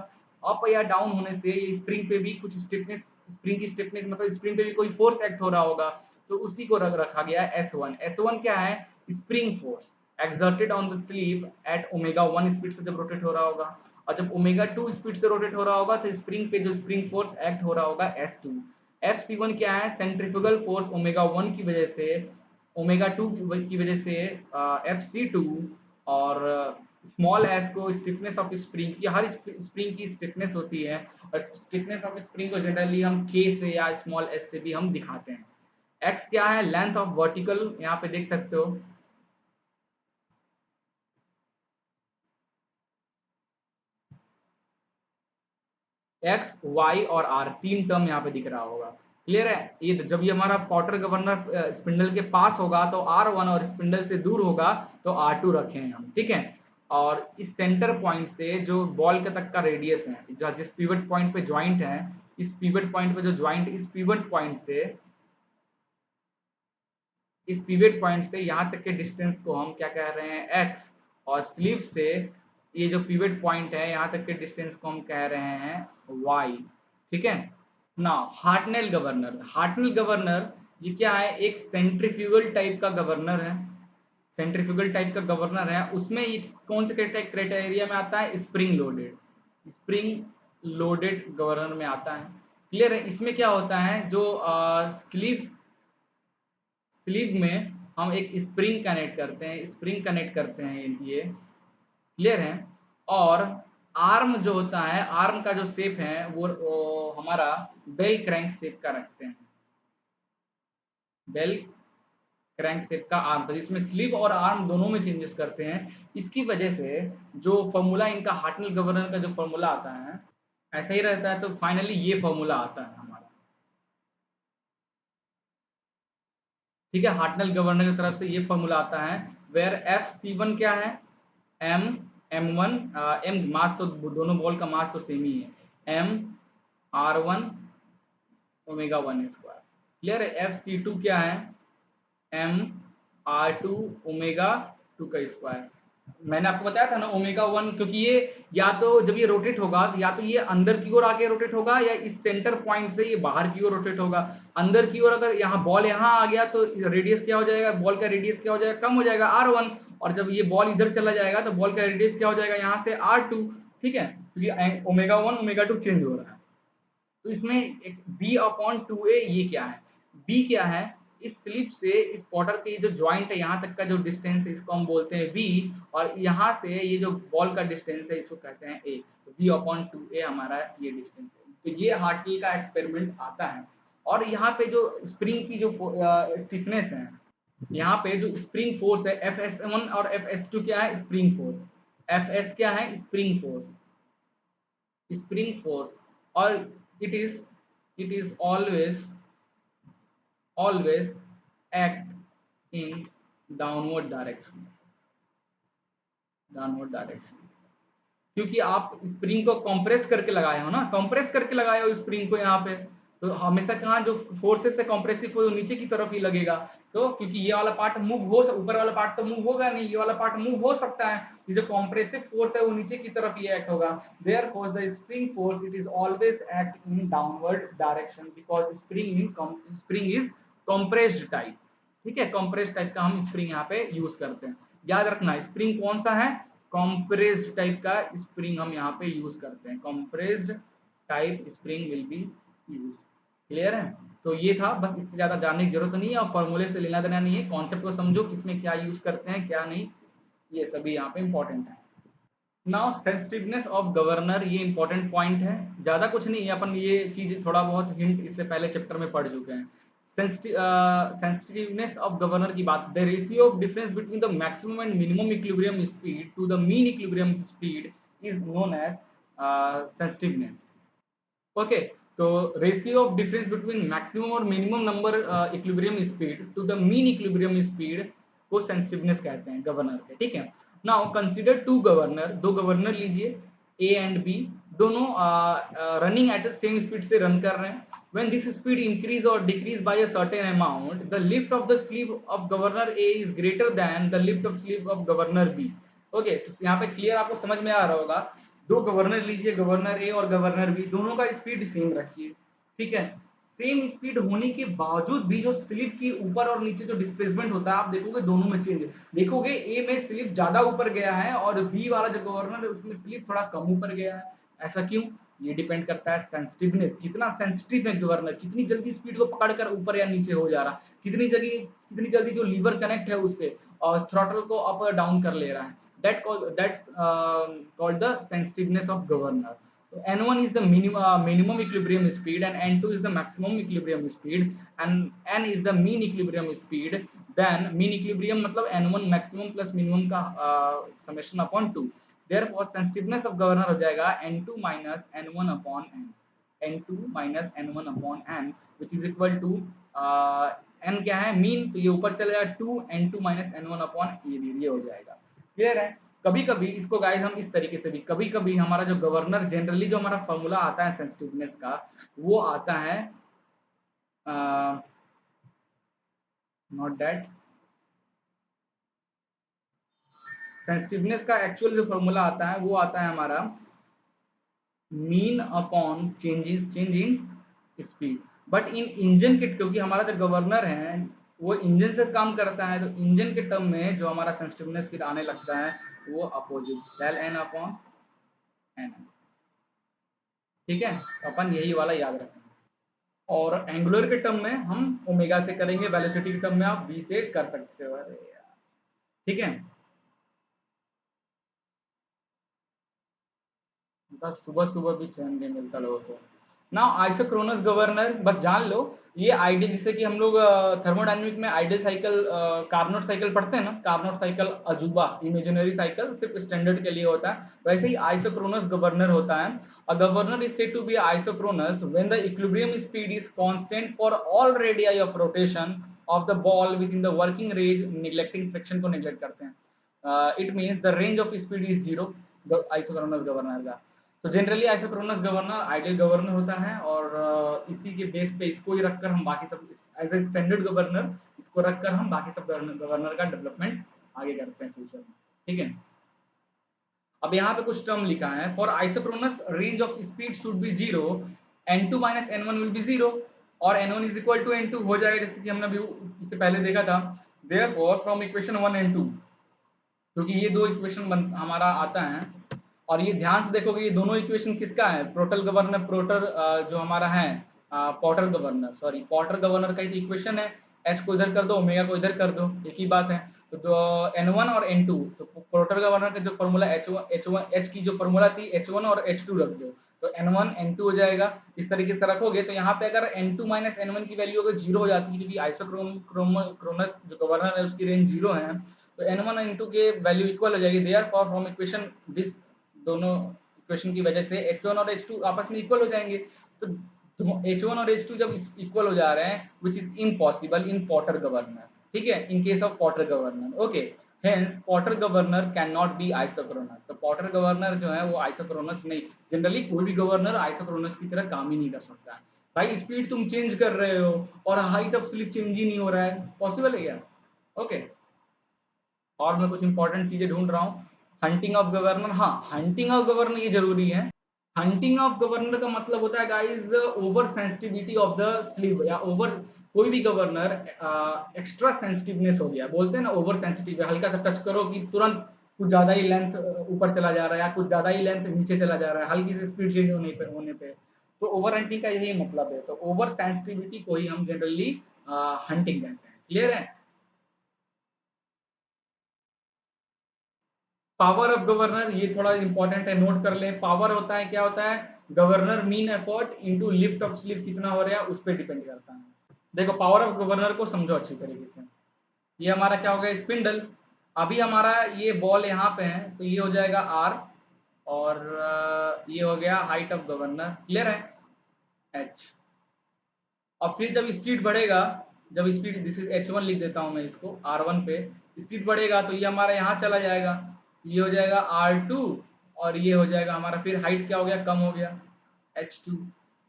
अप या डाउन होने से ये स्प्रिंग पे भी कुछ स्टिफनेस, स्प्रिंग की स्टिफनेस मतलब स्प्रिंग पे भी कोई फोर्स एक्ट हो रहा होगा, तो उसी को रखा गया है S1। S1 क्या है? Spring force exerted on the sleeve at omega 1 speed से जब रोटेट हो रहा होगा, और जब ओमेगा 2 स्पीड से रोटेट हो रहा होगा तो स्प्रिंग पे जो स्प्रिंग फोर्स एक्ट हो रहा होगा S2। FC1 क्या है? सेंट्रीफ्यूगल फोर्स ओमेगा 1 की वजह से, ओमेगा 2 की वजह से FC2, और स्मॉल एस को स्टिफनेस ऑफ स्प्रिंग की, हर स्प्रिंग की स्टिफनेस होती है और स्टिफनेस ऑफ स्प्रिंग को जनरली हम K से या स्मॉल s से भी हम दिखाते हैं। X क्या है? लेंथ ऑफ वर्टिकल, यहाँ पे देख सकते हो एक्स वाई और आर, तीन टर्म यहाँ पे दिख रहा होगा। क्लियर है? ये जब ये हमारा पॉटर गवर्नर स्पिंडल के पास होगा तो R1 और स्पिंडल से दूर होगा तो R2 रखे हैं हम। ठीक है, और इस सेंटर पॉइंट से जो बॉल के तक का रेडियस है, जिस पिवट पॉइंट पे ज्वाइंट है, इस पिवट पॉइंट पे जो ज्वाइंट, इस पिवट पॉइंट से यहाँ तक के डिस्टेंस को हम क्या कह रहे हैं? एक्स। और स्लीव से ये जो पिवट पॉइंट है यहाँ तक के डिस्टेंस को हम कह रहे हैं वाई। ठीक है ना। हार्टनेल गवर्नर, हार्टनेल गवर्नर ये क्या है? एक सेंट्रीफ्यूगल टाइप का गवर्नर है, सेंट्रीफ्यूगल टाइप का गवर्नर है। उसमें ये कौन से क्राइटेरिया में आता है? Spring loaded, spring loaded governor में आता है। क्लियर है? इसमें क्या होता है, जो स्लीव में हम एक स्प्रिंग कनेक्ट करते हैं, स्प्रिंग कनेक्ट करते हैं ये। क्लियर है? और आर्म जो होता है, आर्म का जो शेप है वो हमारा बेल क्रैंक शेप का रखते हैं, बेल क्रैंक शेप का आर्म, तो इसमें स्लीव और आर्म दोनों में चेंजेस करते हैं। इसकी वजह से जो फॉर्मूला इनका हार्टनेल गवर्नर का जो फॉर्मूला आता है ऐसा ही रहता है, तो फाइनली ये फॉर्मूला आता है हमारा। ठीक है, हार्टनेल गवर्नर की तरफ से ये फॉर्मूला आता है, वेयर एफ सी वन क्या है? M M one, M mass तो दोनों बॉल का मास तो सेम ही है, M R1 omega 1 square. Clear है? एफ सी टू क्या है? एम R2 ओमेगा 2 का स्क्वायर। मैंने आपको बताया था ना ओमेगा 1, क्योंकि ये या तो जब ये रोटेट होगा तो या तो ये अंदर की ओर आके रोटेट होगा या इस सेंटर पॉइंट से ये बाहर की ओर रोटेट होगा। अंदर की ओर अगर यहाँ बॉल यहाँ आ गया तो रेडियस क्या हो जाएगा? बॉल का रेडियस क्या हो जाएगा? कम हो जाएगा, R1। और जब ये बॉल इधर चला जाएगा तो बॉल का रेडियस क्या हो जाएगा? यहाँ से R2। ठीक है, क्योंकि ओमेगा 1 ओमेगा 2 चेंज हो रहा है। तो इसमें एक B/2A ये क्या है? B क्या है? इस स्लिप से इस पॉटर के जो ज्वाइंट है यहाँ तक का जो डिस्टेंस है इसको हम बोलते हैं B, और यहाँ से ये जो बॉल का डिस्टेंस है इसको कहते हैं A। तो B/2A हमारा ये डिस्टेंस है। तो ये हार्टली का एक्सपेरिमेंट आता है। और यहाँ पे जो स्प्रिंग की जो स्टिफनेस है, यहाँ पे जो स्प्रिंग फोर्स है FS1 और FS2 क्या है? Spring force. FS क्या है? Spring force, spring force. और it is it is always act in downward direction, downward direction. क्योंकि आप स्प्रिंग को कंप्रेस करके लगाए हो ना, कंप्रेस करके लगाए हो स्प्रिंग को यहाँ पे, तो हमेशा कहाँ जो फोर्सेस है कंप्रेसिव फोर्स नीचे की तरफ ही लगेगा, तो क्योंकि ये वाला पार्ट मूव हो ऊपर वाला पार्ट तो मूव होगा नहीं, ये वाला पार्ट मूव हो सकता है, ये जो कंप्रेसिव फोर्स है वो नीचे की तरफ ही एक्ट होगा। Therefore the spring force it is always act in downward direction because spring is compressed type. ठीक है, कंप्रेस्ड टाइप का हम स्प्रिंग यहाँ पे यूज करते हैं। याद रखना स्प्रिंग कौन सा है, कंप्रेस्ड टाइप का स्प्रिंग हम यहाँ पे यूज करते हैं, compressed type spring will be use. Clear है? तो ये था, बस इससे ज्यादा जानने की जरूरत नहीं है और फॉर्मूले से लेना देना नहीं है, कॉन्सेप्ट को समझो किसमें क्या यूज करते हैं क्या नहीं, ये सभी यहाँ पे इंपॉर्टेंट है। नाउ सेंसिटिवनेस ऑफ गवर्नर, ये इंपॉर्टेंट पॉइंट है, ज्यादा कुछ नहीं है, अपन ये चीज थोड़ा बहुत हिंट इससे पहले चैप्टर में पढ़ चुके हैं। सेंसिटिवनेस ऑफ गवर्नर की बात, the ratio of difference between the maximum and minimum equilibrium speed to the mean equilibrium speed is known as sensitiveness. Okay, तो ratio of difference between maximum और minimum number equilibrium speed to the mean equilibrium speed को सेंसिटिवनेस कहते हैं गवर्नर के। ठीक है, नाउ कंसीडर टू गवर्नर, दो गवर्नर लीजिए ए एंड बी, दोनों running at the same speed से रन कर रहे हैं। when this speed increase or decrease by a certain amount, the lift of the sleeve of governor A is greater than the lift of sleeve of governor B। Okay, तो यहाँ पे क्लियर आपको समझ में आ रहा होगा, दो गवर्नर लीजिए, गवर्नर ए और गवर्नर बी, दोनों का स्पीड सेम रखिए। ठीक है, सेम स्पीड होने के बावजूद भी जो स्लिप की ऊपर और नीचे जो डिस्प्लेसमेंट होता है आप देखोगे दोनों में चेंज है। देखोगे ए में स्लिप ज्यादा ऊपर गया है और बी वाला जो गवर्नर है उसमें स्लिप थोड़ा कम ऊपर गया है। ऐसा क्यों? ये डिपेंड करता है सेंसिटिवनेस, कितना सेंसिटिव है गवर्नर, कितनी जल्दी स्पीड को पकड़कर ऊपर या नीचे हो जा रहा, कितनी जल्दी जो लीवर कनेक्ट है उससे और थ्रॉटल को अप और डाउन कर ले रहा है। That's called the sensitiveness of governor. So N1 is the minimum equilibrium speed and N2 is the maximum equilibrium speed and N is the mean equilibrium speed. Then mean equilibrium मतलब N1 maximum plus minimum का summation upon 2. Therefore sensitiveness of governor हो जाएगा N2 minus N1 upon N. N2 minus N1 upon N which is equal to N क्या है मीन, तो ये ऊपर चलेगा 2 N2 minus N1 upon ये हो जाएगा। क्लियर है? कभी कभी इसको गाइस हम इस तरीके से भी, कभी कभी हमारा जो गवर्नर जनरली जो हमारा फॉर्मूला आता है सेंसिटिवनेस का वो आता है नॉट दैट, सेंसिटिवनेस का एक्चुअल जो फॉर्मूला आता है वो आता है हमारा mean upon change in speed. But in engine के, क्योंकि हमारा जो गवर्नर है वो इंजन से काम करता है, तो इंजन के टर्म में जो हमारा सेंसिटिवनेस फिर आने लगता है वो opposite del N upon N. ठीक है, तो अपन यही वाला याद रखेंगे। और एंगुलर के टर्म में हम ओमेगा से करेंगे, वेलोसिटी के टर्म में आप वी से कर सकते हो। अरे यार, ठीक है, बस सुबह सुबह भी चैन नहीं मिलता लोगों को ना। आइसोक्रोनस गवर्नर बस जान लो, ये आइडियल, जैसे कि हम लोग थर्मोडायनेमिक में आइडियल साइकिल कार्नोट साइकिल पढ़ते हैं ना, कार्नोट साइकिल अजूबा इमेजिनरी साइकिल सिर्फ स्टैंडर्ड के लिए होता है, वैसे ही आइसोक्रोनस गवर्नर होता है। A governor is said to be isochronous when the equilibrium speed is constant for all radii of rotation of the ball within the working range, neglecting friction को नेग्लेक्ट करते हैं। It means the range of speed is zero isochronous governor का। तो generally isochronous governor ideal governor होता है और इसी के बेस पे इसको ही रखकर हम बाकी सब एज ए स्टैंडर्ड गवर्नर इसको रखकर हम बाकी सब गवर्नर का डेवलपमेंट आगे करते हैं फ्यूचर में। ठीक है, अब यहाँ पे कुछ टर्म लिखा है, for isochronous range of speed should be zero, n2 minus n1 will be zero और n1 is equal to n2 हो जाएगा, जैसे कि हमने अभी इससे पहले देखा था। देयरफॉर फ्रॉम इक्वेशन 1 and 2, क्योंकि ये दो इक्वेशन हमारा आता है और ये ध्यान से देखोगे ये दोनों इक्वेशन किसका है, प्रोटल गवर्नर, प्रोटर जो हमारा है Potter governor, sorry Potter governor का इक्वेशन है। एच को इधर कर दो, ओमेगा को इधर कर दो, एक ही बात है। तो N1 और N2, तो प्रोटर गवर्नर का जो फॉर्मूला H की जो फॉर्मूला थी H1 और H2 रख दो, तो N1 N2 हो जाएगा। इस तरीके से रखोगे तो यहाँ पे अगर N2 माइनस N1 की वैल्यू अगर जीरो हो जाती है, क्योंकि आइसोक्रोनस जो गवर्नर है उसकी रेंज जीरो है, तो N1 और N2 के वैल्यू इक्वल हो जाएगी। देयरफॉर फ्रॉम इक्वेशन दिस, दोनों इक्वेशन की वजह से H1 और H2 आपस में इक्वल हो जाएंगे। तो H1 और H2 जब इक्वल हो जा रहे हैं which is impossible in Potter governor, ठीक है, in case of Potter governor. Okay, hence Potter governor can not be isochronous. तो पॉटर गवर्नर जो है वो आइसोक्रोनस नहीं, जनरली कोई भी गवर्नर आइसोक्रोनस की तरह काम ही नहीं कर सकता है। भाई स्पीड तुम चेंज कर रहे हो और हाइट ऑफ स्लीव चेंज ही नहीं हो रहा है, पॉसिबल है क्या? ओके, और मैं कुछ इंपॉर्टेंट चीजें ढूंढ रहा हूँ। हंटिंग ऑफ गवर्नर, हाँ हंटिंग ऑफ गवर्नर ये जरूरी है। हंटिंग ऑफ गवर्नर का मतलब होता है guys over sensitivity of the sleeve, या ओवर कोई भी गवर्नर एक्स्ट्रा सेंसिटिवनेस हो गया, बोलते हैं ना ओवर सेंसिटिव है, हल्का सा टच करो कि तुरंत कुछ ज्यादा ही लेंथ ऊपर चला जा रहा है या कुछ ज्यादा ही लेंथ नीचे चला जा रहा है हल्की सी स्पीड चेंज होने पे। तो ओवर हंटिंग का यही मतलब है, तो ओवर सेंसिटिविटी को ही हम जनरली हंटिंग कहते हैं। क्लियर है? पावर ऑफ गवर्नर ये थोड़ा इंपॉर्टेंट है, नोट कर ले। पावर होता है, क्या होता है, governor mean effort into lift off sleeve कितना हो रहा है उस पर डिपेंड करता है। देखो पावर ऑफ गवर्नर को समझो अच्छी तरीके से। ये हमारा क्या हो गया, स्पिंडल। अभी हमारा ये बॉल यहाँ पे है तो ये हो जाएगा आर, और ये हो गया हाइट ऑफ गवर्नर। क्लियर है? एच। और फिर जब स्पीड बढ़ेगा, जब speed, this is H one लिख देता हूँ मैं इसको आर वन पे, स्पीड बढ़ेगा तो ये हमारा यहाँ चला जाएगा, ये हो जाएगा आर टू, और ये हो जाएगा हमारा, फिर हाइट क्या हो गया, कम हो गया, एच टू।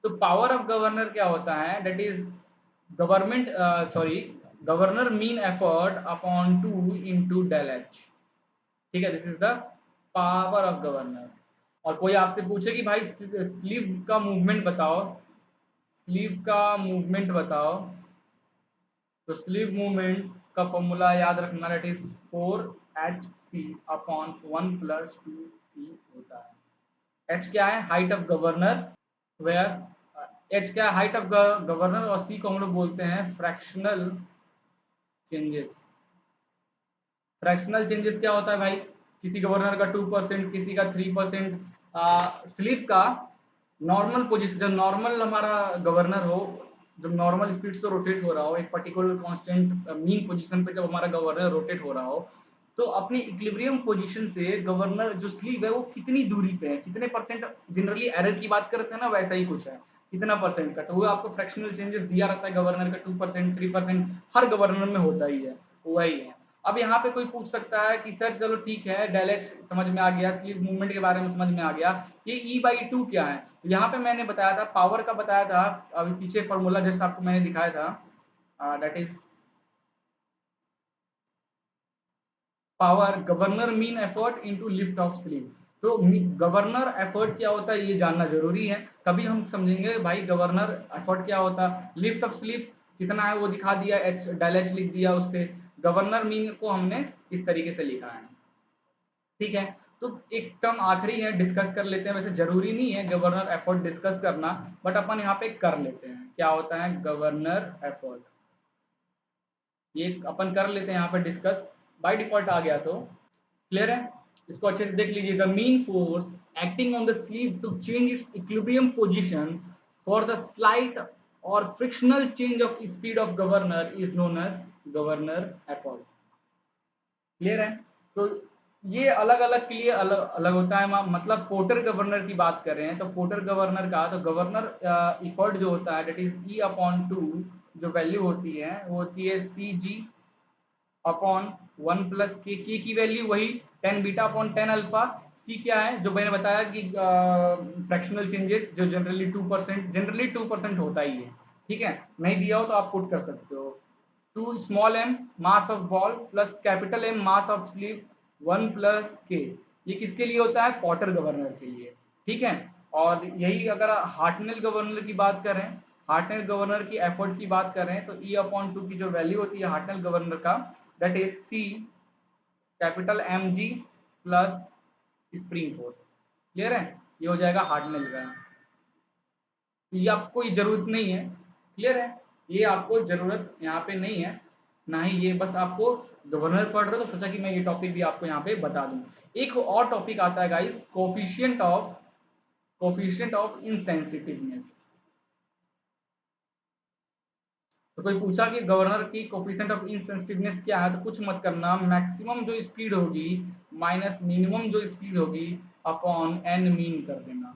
तो पावर ऑफ गवर्नर क्या होता है, that is government sorry governor mean effort upon two into del H. ठीक है, this is the power of governor. और कोई आपसे पूछे कि भाई स्लीव का मूवमेंट बताओ, स्लीव का मूवमेंट बताओ, तो स्लीव मूवमेंट का फॉर्मूला याद रखना, that is 4hc upon 1 plus 2c होता है। h क्या है, height of governor, where h क्या है, हाइट ऑफ गवर्नर, और c को हम लोग बोलते हैं फ्रैक्शनल चेंजेस। फ्रैक्शनल चेंजेस क्या होता है भाई, किसी गवर्नर का 2%, किसी का 3%। स्लीव का नॉर्मल पोजीशन, जब नॉर्मल हमारा गवर्नर हो, जब नॉर्मल स्पीड से रोटेट हो रहा हो एक पर्टिकुलर कांस्टेंट मीन पोजीशन पे, जब हमारा गवर्नर रोटेट हो रहा हो, तो अपनी इक्विलिब्रियम पोजीशन से गवर्नर जो स्लीव है वो कितनी दूरी पे है, कितने परसेंट, जनरली एरर की बात करते हैं ना, वैसा ही कुछ है, कितना परसेंट का, तो वो आपको फ्रैक्शनल चेंजेस दिया रहता है गवर्नर का, 2%, 3%, हर गवर्नर में होता ही है, वही है। अब यहाँ पे कोई पूछ सकता है कि सर चलो ठीक है, डेल एक्स समझ में आ गया, स्लीव मूवमेंट के बारे में समझ में आ गया, ये E/2 क्या है? तो यहाँ पे मैंने बताया था, पावर का बताया था, अभी पीछे फॉर्मूला जस्ट आपको मैंने दिखाया था, that is power governor mean effort into lift off sleeve. तो गवर्नर एफर्ट क्या होता है ये जानना जरूरी है, तभी हम समझेंगे भाई गवर्नर एफर्ट क्या होता है। लिफ्ट ऑफ स्लीव कितना है वो दिखा दिया, एच डेल एच लिख दिया, उससे गवर्नर मीन को हमने इस तरीके से लिखा है। ठीक है, तो एक टर्म आखिरी है, डिस्कस कर लेते हैं, वैसे जरूरी नहीं है गवर्नर एफर्ट डिस्कस करना, बट अपन यहाँ पे कर लेते हैं, क्या होता है गवर्नर एफर्ट, ये अपन कर लेते हैं यहाँ पे डिस्कस, बाय डिफॉल्ट आ गया तो। क्लियर है? इसको अच्छे से देख लीजिए, the mean force acting on the sleeve to change its equilibrium position for the slight और frictional change of speed of governor is known as governor effort. Clear है? तो ये अलग अलग के लिए अलग अलग होता है, मतलब पोर्टर गवर्नर की बात कर रहे हैं तो पोर्टर गवर्नर का, तो गवर्नर इफर्ट जो होता है दैट इज E/2, जो वैल्यू होती है वो होती है CG अपॉन 1 प्लस के की वैल्यू वही 10 बीटा अपॉन 10 अल्फा। सी क्या है, जो मैंने बताया कि फ्रैक्शनल चेंजेस जो जनरली 2%, जनरली 2% होता ही है। ठीक है, नहीं दिया हो तो आप पुट कर सकते हो, 2 small m mass of ball plus capital M mass of sleeve 1 plus के। ये किसके लिए होता है, पॉटर गवर्नर के लिए। ठीक है, और यही अगर हार्टनेल गवर्नर की बात करें, हार्टनेल गवर्नर की एफर्ट की बात करें, तो E/2 की जो वैल्यू होती है हार्टनेल गवर्नर का, that is C capital mg plus spring force. Clear है? ये हो जाएगा हार्टनेल का, ये आपको कोई जरूरत नहीं है। क्लियर है? ये आपको जरूरत यहाँ पे नहीं है, ना ही ये, बस आपको गवर्नर पढ़ रहे हो तो सोचा कि मैं ये टॉपिक भी आपको यहाँ पे बता दूं। एक और टॉपिक आता है गाइस, कोफिशिएंट ऑफ इनसेंसिटिवनेस। तो कोई पूछा कि गवर्नर की कोफिशिएंट ऑफ इनसेंसिटिवनेस क्या है, तो कुछ मत करना, मैक्सिमम जो स्पीड होगी माइनस मिनिमम जो स्पीड होगी अपॉन एन मीन कर देना।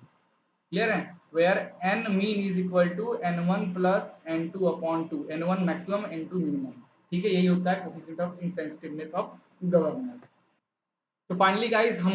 क्लियर है? Where N mean is equal to n1 plus n2 upon 2, n1 maximum n2 minimum. ठीक है, यही होता है coefficient of insensitiveness of governor. तो फाइनली गाइस हम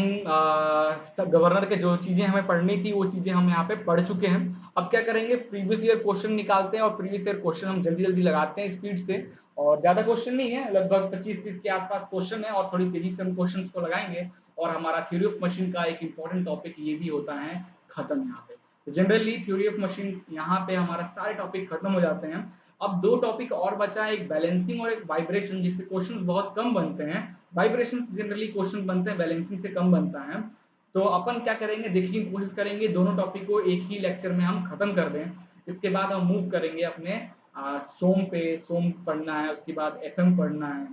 गवर्नर के जो चीजें हमें पढ़नी थी वो चीजें हम यहाँ पे पढ़ चुके हैं। अब क्या करेंगे, प्रीवियस ईयर क्वेश्चन निकालते हैं और प्रीवियस ईयर क्वेश्चन हम जल्दी जल्दी लगाते हैं स्पीड से। और ज्यादा क्वेश्चन नहीं है, लगभग 25-30 के आसपास क्वेश्चन है और थोड़ी तेजी से हम क्वेश्चन को लगाएंगे। और हमारा थ्योरी ऑफ मशीन का एक इंपॉर्टेंट टॉपिक ये भी होता है खत्म यहाँ पे। तो जनरली थ्योरी ऑफ मशीन यहाँ पे हमारा सारे टॉपिक खत्म हो जाते हैं। अब दो टॉपिक और बचा है, एक बैलेंसिंग और एक वाइब्रेशन, जिससे क्वेश्चंस बहुत कम बनते हैं। वाइब्रेशन जनरली क्वेश्चन बनते हैं, बैलेंसिंग से कम बनता है। तो अपन क्या करेंगे, देखने की कोशिश करेंगे दोनों टॉपिक को एक ही लेक्चर में हम खत्म कर दें। इसके बाद हम मूव करेंगे अपने सोम पे। सोम पढ़ना है, उसके बाद एफएम पढ़ना है।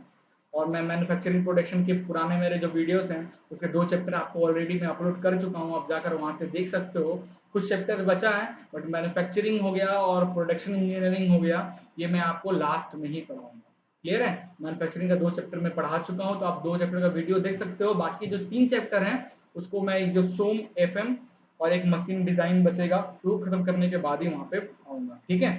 और मैं मैन्युफैक्चरिंग प्रोडक्शन के पुराने मेरे जो वीडियोस हैं उसके 2 चैप्टर आपको ऑलरेडी मैं अपलोड कर चुका हूँ, आप जाकर वहाँ से देख सकते हो। कुछ चैप्टर बचा है, बट मैन्युफैक्चरिंग हो गया और प्रोडक्शन इंजीनियरिंग हो गया, ये मैं आपको लास्ट में ही पढ़ाऊंगा। क्लियर है? मैन्युफैक्चरिंग का 2 चैप्टर मैं पढ़ा चुका हूँ, तो आप 2 चैप्टर का वीडियो देख सकते हो। बाकी जो 3 चैप्टर हैं उसको मैं जो सोम, एफएम और एक मशीन डिजाइन बचेगा वो खत्म करने के बाद ही वहाँ पे आऊँगा। ठीक है?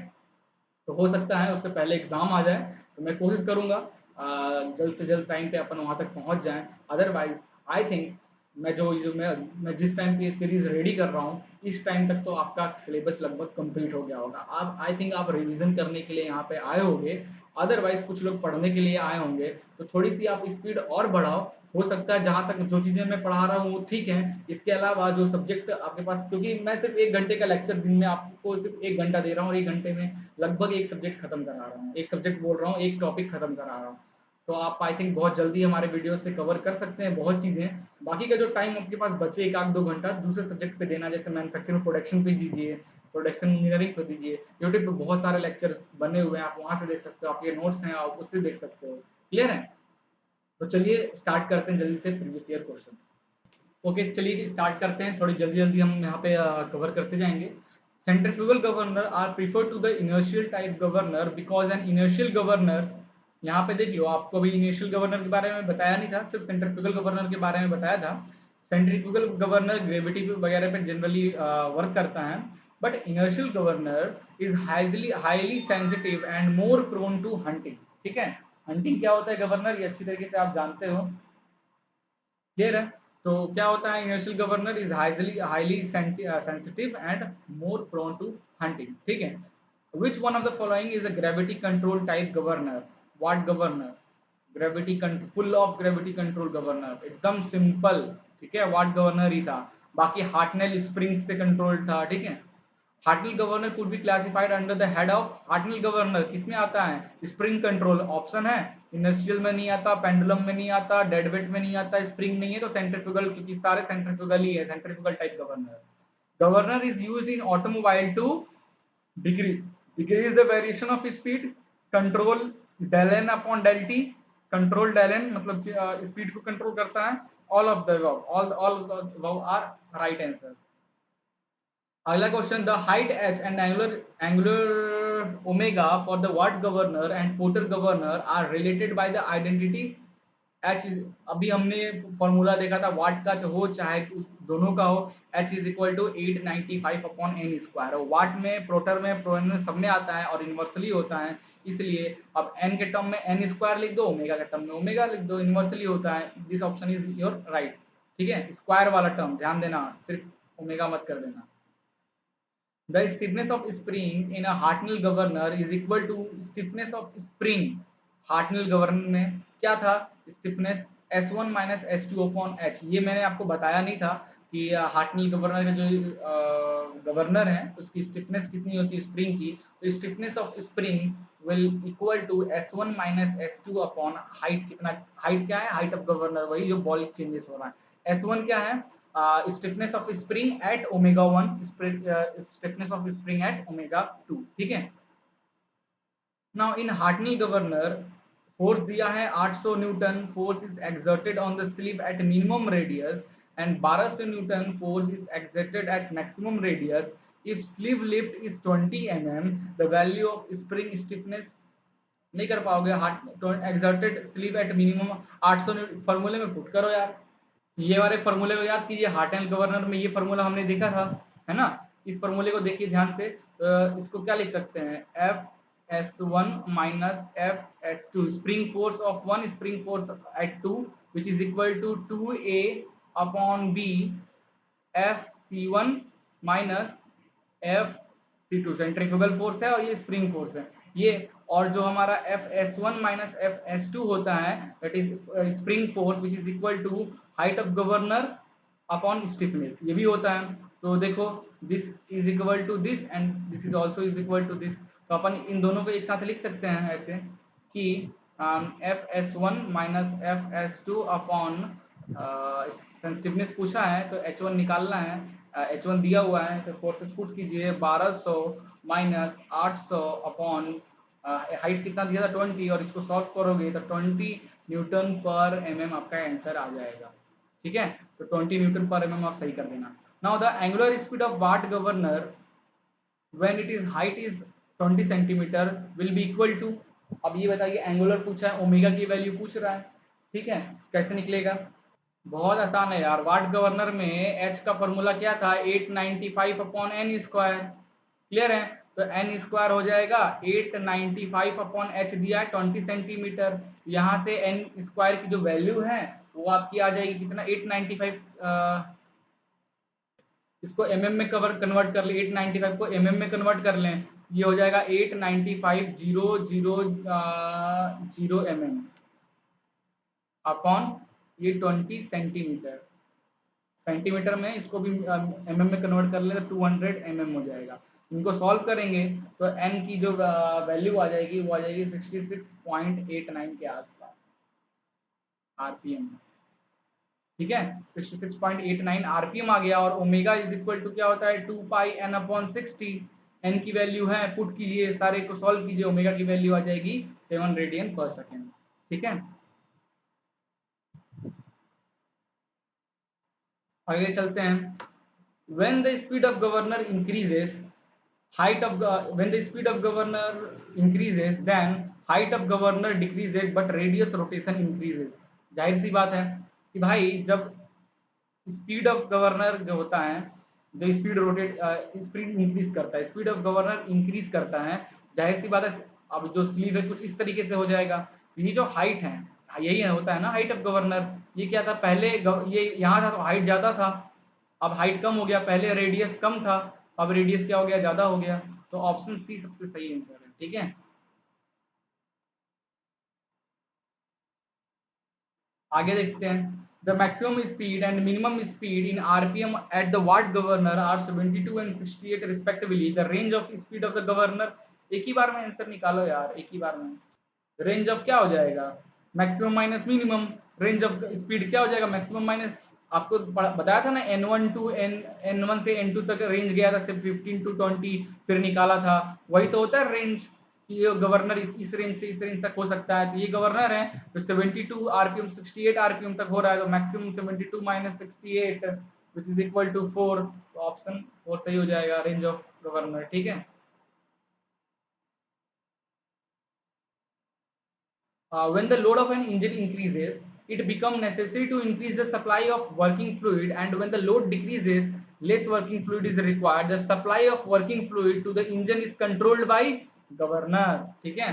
तो हो सकता है उससे पहले एग्जाम आ जाए, तो मैं कोशिश करूंगा जल्द से जल्द टाइम पे अपन वहां तक पहुंच जाएं। अदरवाइज आई थिंक मैं जिस टाइम पे ये सीरीज रेडी कर रहा हूँ इस टाइम तक तो आपका सिलेबस लगभग कंप्लीट हो गया होगा। आप आई थिंक आप रिवीजन करने के लिए यहाँ पे आए होंगे, अदरवाइज कुछ लोग पढ़ने के लिए आए होंगे। तो थोड़ी सी आप स्पीड और बढ़ाओ। हो सकता है जहाँ तक जो चीज़ें मैं पढ़ा रहा हूँ वो ठीक है, इसके अलावा जो सब्जेक्ट आपके पास, क्योंकि मैं सिर्फ 1 घंटे का लेक्चर दिन में आपको सिर्फ 1 घंटा दे रहा हूँ और 1 घंटे में लगभग एक सब्जेक्ट खत्म करा रहा हूँ, एक सब्जेक्ट बोल रहा हूँ, एक टॉपिक खत्म करा रहा हूँ। तो आप आई थिंक बहुत जल्दी हमारे वीडियो से कवर कर सकते हैं बहुत चीज़ें। बाकी का जो टाइम आपके पास बचे 1 आध 2 घंटा दूसरे सब्जेक्ट पे देना, जैसे मैन्युफैक्चरिंग प्रोडक्शन पे दीजिए, प्रोडक्शन इंजीनियरिंग पे दीजिए। यूट्यूब पे बहुत सारे लेक्चर्स बने हुए हैं, आप वहाँ से देख सकते हो, आपके नोट्स हैं आप उससे देख सकते हो। क्लियर है? तो चलिए स्टार्ट करते हैं जल्दी से प्रीवियस ईयर क्वेश्चन। ओके, चलिए जी स्टार्ट करते हैं, थोड़ी जल्दी जल्दी हम यहाँ पे कवर करते जाएंगे। Centrifugal governor are prefer to the inertial type governor because an inertial governor, यहाँ पे देखियो आपको अभी इनिशियल गवर्नर के बारे में बताया नहीं था, सिर्फ सेंट्रीफ्यूगल गवर्नर के बारे में बताया था। सेंट्रीफ्यूगल गवर्नर ग्रेविटी वगैरह पे जनरली वर्क करता है, but inertial governor is highly highly sensitive and more prone to hunting. ठीक है? हंटिंग क्या होता है गवर्नर, ये अच्छी तरीके से आप जानते हो। क्लियर है? तो क्या होता है, inertial governor is highly sensitive and more prone to hunting. ठीक है? Which one of the following is a gravity control type governor? What governor? Gravity full of gravity control governor, एकदम सिंपल। ठीक है? व्हाट गवर्नर ही था। बाकी हार्टनेल स्प्रिंग से कंट्रोल था। ठीक है? Hartnell governor could be classified under the head of, Hartnell governor किसमें आता है? स्प्रिंग कंट्रोल ऑप्शन है, इनर्शियल में नहीं आता, पेंडुलम में नहीं आता, डेड वेट में नहीं आता, स्प्रिंग नहीं है, तो सेंट्रीफ्यूगल, क्योंकि सारे सेंट्रीफ्यूगल ही है, centrifugal type governor. Governor is used in automobile to degree decrease the variation of speed, control del N upon del T. Control del N मतलब स्पीड को कंट्रोल करता है। All of the above are right answer. अगला question, the height H and angular omega for the Watt governor and Porter governor are related by the identity H is, अभी हमने फॉर्मूला देखा था वाट का हो चाहे दोनों का हो, H is equal to 895 upon N square. Watt में, प्रोटर में, प्रोन में, सब में आता है और इन्वर्सली होता है, इसलिए अब एन के टर्म में एन स्क्वायर लिख दो, ओमेगा के टर्म में ओमेगा लिख दो, इन्वर्सली होता है। This option is your right. ठीक है? स्क्वायर वाला टर्म ध्यान देना, सिर्फ ओमेगा मत कर देना। The stiffness of spring in a Hartnell governor is equal to stiffness of spring. Hartnell governor में क्या था? stiffness S1 minus S2 upon H। ये मैंने आपको बताया नहीं था कि हार्टनेल गवर्नर का जो गवर्नर है उसकी स्टिफनेस कितनी होती है स्प्रिंग की। तो stiffness of spring will equal to S1 minus S2 upon height. कितना हाइट क्या है? हाइट ऑफ गवर्नर, वही जो बॉल चेंजेस हो रहा है। S1 क्या है? Stiffness of spring at omega 1, stiffness of spring at omega 2। ठीक है? Now in Hartnell governor force दिया है 800 newton, force is exerted on the sleeve at minimum radius and 1200 newton force is exerted at maximum radius. If sleeve lift is 20 mm, the value of spring stiffness. नहीं कर पाओगे, Hart exerted sleeve at minimum 800 फॉर्मूले में पुट करो यार। ये वाले फॉर्मूले को याद कीजिए, हार्ट एंड गवर्नर में ये फॉर्मूला हमने देखा था, है ना? इस फॉर्मूले को देखिए ध्यान से। इसको क्या लिख सकते हैं? F S one minus F S two, spring force of one, spring force at two, which is equal to 2a upon B F C one minus F C two centrifugal force है और ये स्प्रिंग फोर्स है ये। और जो हमारा F S one minus F S two होता है that is spring force which is equal to height of governor upon stiffness, ये भी होता है। तो देखो this is equal to this and this is also is equal to this, तो अपन इन दोनों को एक साथ लिख सकते हैं ऐसे कि F S one minus F S two upon sensitiveness पूछा है तो एच वन निकालना है, एच वन दिया हुआ है तो फोर्सेस पुट कीजिए 1200 माइनस 800 अपॉन हाइट कितना दिया था 20 और इसको सॉल्व करोगे तो 20 न्यूटन पर एमएम आपका आंसर आ जाएगा। ठीक है, तो 20 न्यूटन पर एमएम आप सही कर देना। Now the angular speed of Watt governor when it is height is 20 centimetre will be equal to, अब ये बताइए एंगुलर पूछा है ओमेगा की वैल्यू पूछ रहा है। ठीक है, कैसे निकलेगा? बहुत आसान है यार, वाट गवर्नर में एच का फॉर्मूला क्या था 895 अपॉन एन स्क्वायर, क्लियर है? तो एन स्क्वायर हो जाएगा 895 अपॉन एच दिया है 20 सेंटीमीटर, यहाँ से एन स्क्वायर की जो वैल्यू है वो आपकी आ जाएगी कितना 895, इसको एमएम में कवर कन्वर्ट कर ले, 895 को एमएम में कन्वर्ट कर लें, ये हो जाएगा 895,000 एमएम अपॉन ये 20 सेंटीमीटर, सेंटीमीटर में इसको भी एमएम में कन्वर्ट कर ले तो 200 एमएम हो जाएगा। इनको सॉल्व करेंगे तो एन की जो वैल्यू आ जाएगी वो आ जाएगी 66.89 के आसपास आरपीएम। ठीक है, 66.89 आरपीएम आ गया। और ओमेगा इज इक्वल टू क्या होता है 2 पाई एन अपॉन 60, एन की वैल्यू है पुट कीजिए, सारे को सॉल्व कीजिए, ओमेगा की वैल्यू आ जाएगी 7 रेडियन पर सेकेंड। ठीक है, आगे चलते हैं। when the speed of governor increases height of when the speed of governor increases then height of governor decreases but radius rotation increases। जाहिर सी बात है कि भाई जब स्पीड ऑफ गवर्नर जो होता है, जो स्पीड रोटेट स्पीड इंक्रीज करता है, स्पीड ऑफ गवर्नर इंक्रीज करता है, जाहिर सी बात है अब जो स्लीव है कुछ इस तरीके से हो जाएगा। ये जो हाइट है यही होता है ना हाइट ऑफ गवर्नर, ये क्या था पहले ये यहाँ था तो हाइट ज़्यादा था, अब हाइट कम हो गया, पहले रेडियस कम था अब रेडियस क्या हो गया ज़्यादा हो गया, तो ऑप्शन सी सबसे सही आंसर है। ठीक है, आगे देखते हैं। The maximum speed and minimum speed in RPM at the Watt governor are 72 and 68 respectively. The range of speed of the governor, एक ही बार में आंसर निकालो यार, एक ही बार में। रेंज ऑफ क्या हो जाएगा maximum minus minimum, range of speed क्या हो जाएगा मैक्सिमम माइनस, आपको बताया था ना n1 टू n1 से n2 तक रेंज गया था सिर्फ 15 टू 20 फिर निकाला था, वही तो होता है रेंज कि ये गवर्नर इस रेंज से इस रेंज तक हो सकता है। तो ये गवर्नर है तो 72 आरपीएम 68 आरपीएम तक हो रहा है तो maximum 72 minus 68 which is equal to 4, तो ऑप्शन 4 सही हो जाएगा रेंज ऑफ गवर्नर। ठीक है, when the load of an engine increases, it becomes necessary to increase the supply of working fluid, and when the load decreases, less working fluid is required. The supply of working fluid to the engine is controlled by governor. ठीक है,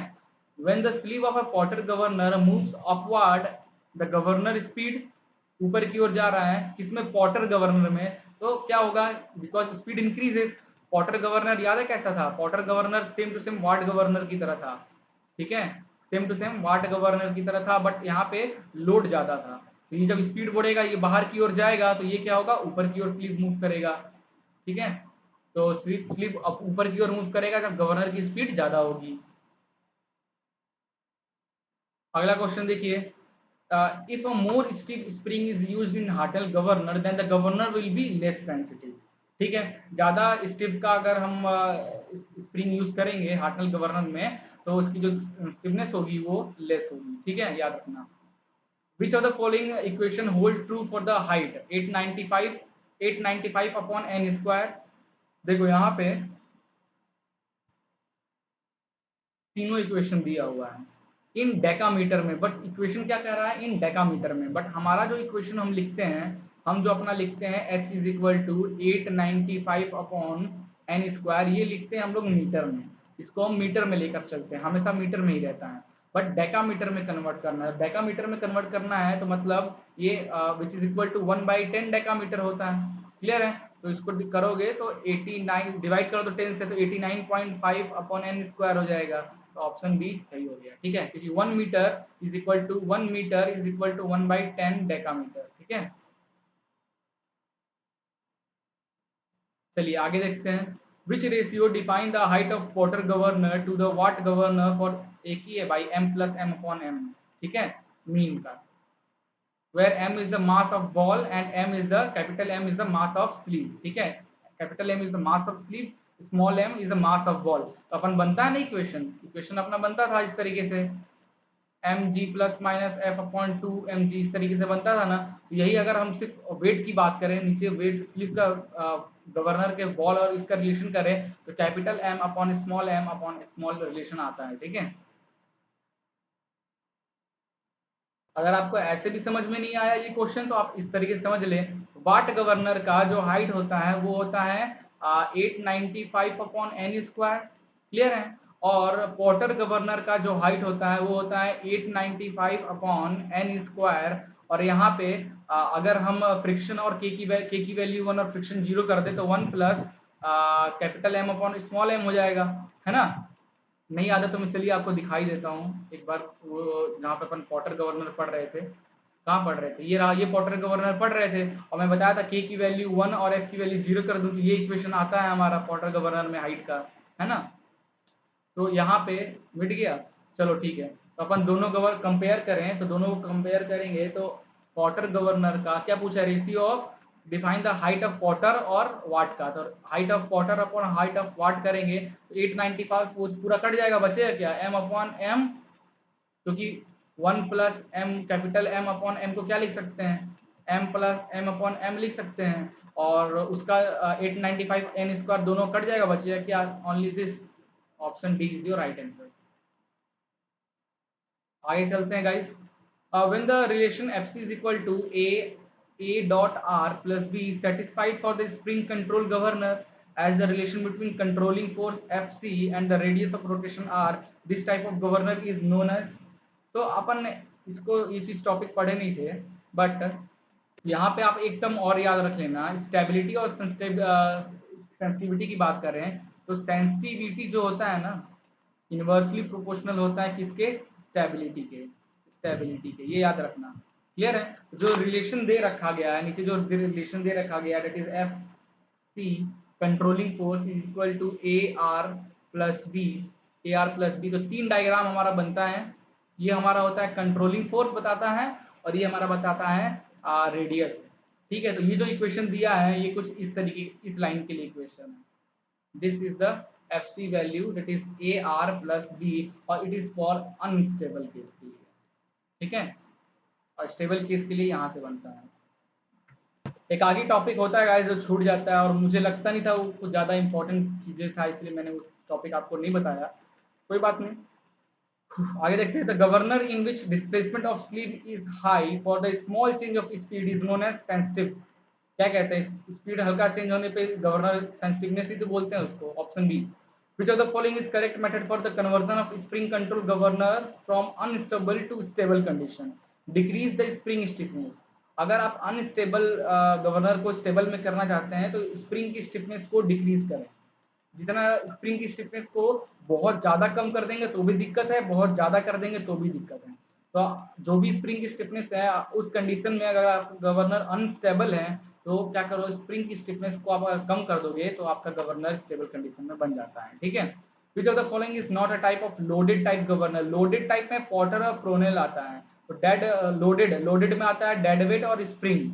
when the sleeve of a Potter governor moves upward, the governor speed ऊपर की ओर जा रहा है, किसमें पॉटर गवर्नर में, तो क्या होगा because speed increases. Porter governor याद है कैसा था, Porter governor same to same Watt governor की तरह था। ठीक है, same to same Watt governor की तरह था बट यहाँ पे लोड ज्यादा था, तो ये जब स्पीड बढ़ेगा ये बाहर की ओर जाएगा तो ये क्या होगा ऊपर की ओर स्लीव मूव करेगा। ठीक है, तो स्लीव स्लीव ऊपर की ओर मूव करेगा जब गवर्नर की स्पीड ज्यादा होगी। अगला क्वेश्चन देखिए, if a more stiff spring is used in Hartnell governor then the governor will be less sensitive. ठीक है, ज्यादा स्टिफ का अगर हम स्प्रिंग यूज करेंगे हार्टल गवर्नर में तो उसकी जो स्टिफनेस होगी वो लेस होगी। ठीक है, याद रखना। Which of the following equation hold true for the height 895 upon N square. देखो यहाँ पे तीनों इक्वेशन दिया हुआ है इन डेकामीटर में, बट इक्वेशन क्या कह रहा है इन डेकामीटर में, बट हमारा जो इक्वेशन हम लिखते हैं, हम जो अपना लिखते हैं h is equal to 895 upon N square, ये लिखते हैं हम लोग मीटर में, इसको हम मीटर में लेकर चलते हैं, हमेशा मीटर में ही रहता है। बट डेकामीटर में कन्वर्ट करना है। डेकामीटर में कन्वर्ट करना है तो मतलब ये which is equal to 1/10 decametre होता है। क्लियर है? तो इसको करोगे तो 89 डिवाइड करो तो 10 से, तो 89.5 अपॉन n स्क्वायर हो जाएगा। तो ऑप्शन बी सही हो गया। ठीक है, क्योंकि 1 metre is equal to 1/10 decametre. ठीक है, चलिए आगे देखते हैं। Which ratio define the height of water governor to the Watt governor for, एक ही है भाई, m plus M upon M. ठीक है, मीन का, where m is the mass of ball and m is the capital M is the mass of sleeve। ठीक है, capital M is the mass of sleeve, small m is the mass of ball। तो अपन बनता है ना इक्वेशन, इक्वेशन अपना बनता था इस तरीके से, M G plus minus F upon 2mg, इस तरीके से बनता था ना। तो यही अगर हम सिर्फ वेट की बात करें, नीचे वेट स्लीव का गवर्नर के बॉल और इसका रिलेशन करें, तो capital M upon small relation आता है। ठीक है, अगर आपको ऐसे भी समझ में नहीं आया ये क्वेश्चन तो आप इस तरीके से समझ लें। वाट गवर्नर का जो हाइट होता है वो होता है 895 अपॉन एन स्क्वायर। क्लियर है? और पॉटर गवर्नर का जो हाइट होता है वो होता है 895 अपॉन एन स्क्वायर। और यहाँ पे अगर हम फ्रिक्शन और के की वैल्यू 1 और फ्रिक्शन 0 कर दे तो 1 plus capital M upon small M हो जाएगा, है ना। नहीं आता तो मैं चलिए आपको दिखाई देता हूँ एक बार, वो जहाँ पे अपन पॉटर गवर्नर पढ़ रहे थे, कहाँ पढ़ रहे थे, ये रहा, ये पॉटर गवर्नर पढ़ रहे थे और मैं बताया था के की वैल्यू 1 और एफ की वैल्यू 0 कर दूं तो ये इक्वेशन आता है हमारा पॉटर गवर्नर में हाइट का, है ना। तो यहाँ पे मिट गया। चलो ठीक है, तो अपन दोनों गवर्नर कंपेयर करें, तो दोनों को कंपेयर करेंगे तो पॉटर गवर्नर का क्या पूछा, ratio of define the height of Potter और वाट का। तो height of Potter upon height of वाट करेंगे तो 895 वो पूरा कट जाएगा, बचेगा क्या, m अपॉन एम, क्योंकि 1 plus M capital M upon M को क्या लिख सकते हैं, m plus M upon M लिख सकते हैं। और उसका 895 n स्क्वायर दोनों कट जाएगा, बचेगा क्या, only this. Option D is your right answer. आगे चलते हैं guys. When the relation F C is equal to A dot R plus B satisfied for the spring control governor as the relation between controlling force Fc and the radius of rotation r, this type of governor is known as। तो अपन ने इसको ये चीज टॉपिक पढ़े नहीं थे, बट यहाँ पे आप एक टर्म और याद रख लेना, स्टेबिलिटी और सेंसिटिविटी की बात कर रहे हैं तो सेंसिटिविटी जो होता है ना इनवर्सली प्रोपोर्शनल होता है किसके, स्टेबिलिटी के, ये याद रखना। क्लियर है? जो रिलेशन दे रखा गया है नीचे, जो रिलेशन दे रखा गया है that is F C controlling force is equal to A R plus B, A R plus B. तो तीन डायग्राम हमारा बनता है, ये हमारा होता है कंट्रोलिंग फोर्स बताता है और ये हमारा बताता है रेडियस। ठीक है, तो ये जो इक्वेशन दिया है ये कुछ इस तरीके, इस लाइन के लिए इक्वेशन है। This is the F C value that is A R plus B और it is for unstable case के लिए। ठीक है, और स्टेबल केस के लिए यहाँ से बनता है। एक आगे टॉपिक होता है गाइस जो छूट जाता है और मुझे लगता नहीं था वो कुछ ज़्यादा इंपॉर्टेंट चीज़ें था, इसलिए मैंने उस टॉपिक आपको नहीं बताया, कोई बात नहीं। आगे देखते हैं। The governor in which displacement of sleeve is high for the small change of speed is known as sensitive. क्या कहते हैं, स्पीड हल्का चेंज होने पे गवर्नर सेंसिटिवनेस ही तो बोलते हैं उसको। Option B, which of the following is correct method for the conversion of spring control governor from unstable to stable condition, decrease the spring stiffness. अगर आप अनस्टेबल गवर्नर को स्टेबल में करना चाहते हैं तो स्प्रिंग की स्टिफनेस को डिक्रीज करें। जितना स्प्रिंग की स्टिफनेस को बहुत ज़्यादा कम कर देंगे तो भी दिक्कत है, बहुत ज़्यादा कर देंगे तो भी दिक्कत है। तो जो भी स्प्रिंग की स्टिफनेस है उस कंडीशन में अगर आप गवर्नर अनस्टेबल है तो क्या करो, स्प्रिंग की स्टिफनेस को आप अगर कम कर दोगे तो आपका गवर्नर स्टेबल कंडीशन में बन जाता है। ठीक है, विच of the following is not a type of loaded type governor. Loaded type में पॉटर और प्रोनेल आता है, तो डेड लोडेड में आता है डेड वेट और स्प्रिंग।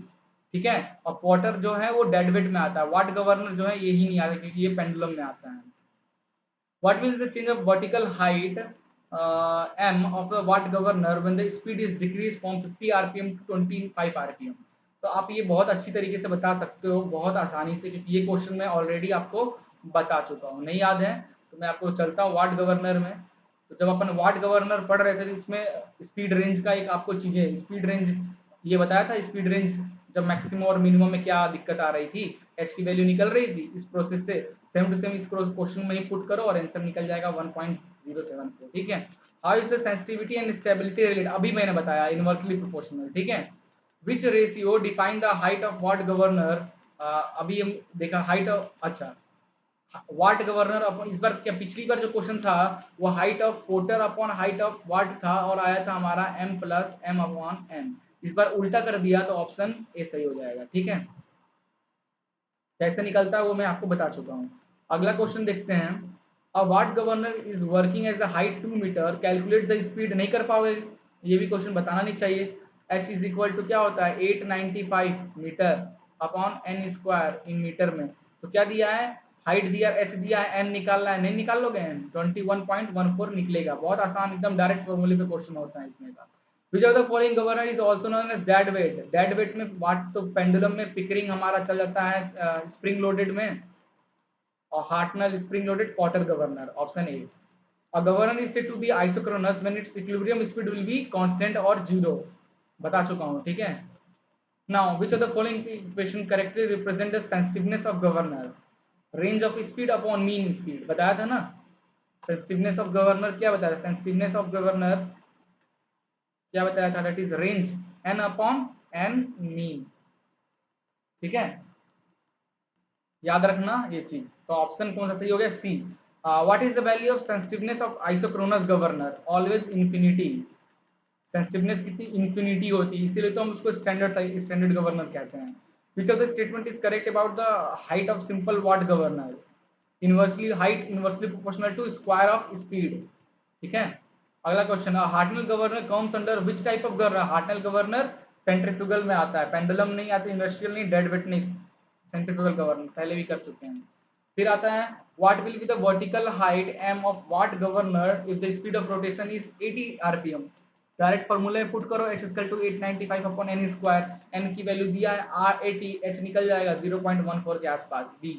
ठीक है, और पॉटर जो है वो डेड वेट में आता है। वाट गवर्नर जो है यही नहीं आता क्योंकि ये पेंडुलम में आता है। What will the change of vertical height m of the watt governor when the speed is decreased from 50 rpm to 25 rpm? तो आप ये बहुत अच्छी तरीके से बता सकते हो, बहुत आसानी से, क्योंकि ये क्वेश्चन मैं ऑलरेडी आपको बता चुका हूँ। नहीं याद है तो मैं आपको चलता हूँ वाट गवर्नर में। तो जब अपन वाट गवर्नर पढ़ रहे थे तो इसमें स्पीड रेंज का एक आपको चीज़ें, स्पीड रेंज ये बताया था, स्पीड रेंज जब मैक्सिमम और मिनिमम में क्या दिक्कत आ रही थी, एच की वैल्यू निकल रही थी इस प्रोसेस से। सेम टू सेम इस क्वेश्चन में ही पुट करो और आंसर निकल जाएगा 1.074। ठीक है, how is the sensitivity and stability related, अभी मैंने बताया इनवर्सली प्रोपोर्शनल, ठीक है। विच ratio define the height of what governor, अभी हम देखा हाइट ऑफ, अच्छा वाट गवर्नर अपॉन, इस बार क्या पिछली बार जो क्वेश्चन था वो height of Porter upon height of Watt था और आया था हमारा m plus M upon n। इस बार उल्टा कर दिया तो ऑप्शन ए सही हो जाएगा, ठीक है। कैसे निकलता है वो मैं आपको बता चुका हूँ। अगला क्वेश्चन देखते हैं। A Watt governor is working as a height 2 metre, calculate the speed, नहीं कर पाओगे, ये भी क्वेश्चन बताना नहीं चाहिए। h इज इक्वल टू क्या होता है 895 metre upon n square in metre में। तो क्या दिया है, हाइट दिया, h दिया है, n निकालना है, नहीं निकाल लोगे n 21.14 निकलेगा। बहुत आसान, एकदम डायरेक्ट फॉर्मूले पे क्वेश्चन होता है इसमें का। Which of the following governor is also known as dead weight, dead weight में वाट तो पेंडुलम में पिकरिंग हमारा चल जाता है स्प्रिंग लोडेड में, और Hartnell spring loaded Porter governor, option A. A governor is said to be isochronous when its equilibrium speed will be constant और जीरो, बता चुका हूं, ठीक है। Now which of the following equation correctly represent the sensitiveness of governor, range of speed upon mean speed, बताया था ना। सेंसिटिवनेस ऑफ गवर्नर क्या बताया, सेंसिटिवनेस ऑफ गवर्नर क्या बताया था, that is range N upon N mean, ठीक है, याद रखना ये चीज। तो ऑप्शन कौन सा सही हो गया, C. What is the value of sensitiveness of isochronous governor, always infinity, sensitiveness कितनी इन्फिनिटी होती है, इसीलिए तो हम उसको स्टैंडर्ड गवर्नर कहते हैं। Which of the statement is correct about the height of simple Watt governor, inversely height inversely proportional to square of speed, ठीक है। अगला question, Hartnell governor comes under which type of governor, Hartnell governor centrifugal में आता है, पेंडुलम नहीं आता, इंडस्ट्रियल नहीं, डेड वेट नहीं, सेंट्रीफ्यूगल गवर्नर पहले भी कर चुके हैं। फिर आता है what will be the vertical height M of what governor if the speed of rotation is 80 RPM, direct फॉर्मूले में पुट करो, h इक्वल टू 895 अपॉन n स्क्वायर, n की वैल्यू दिया है r80, h निकल जाएगा 0.14 के आसपास। बी,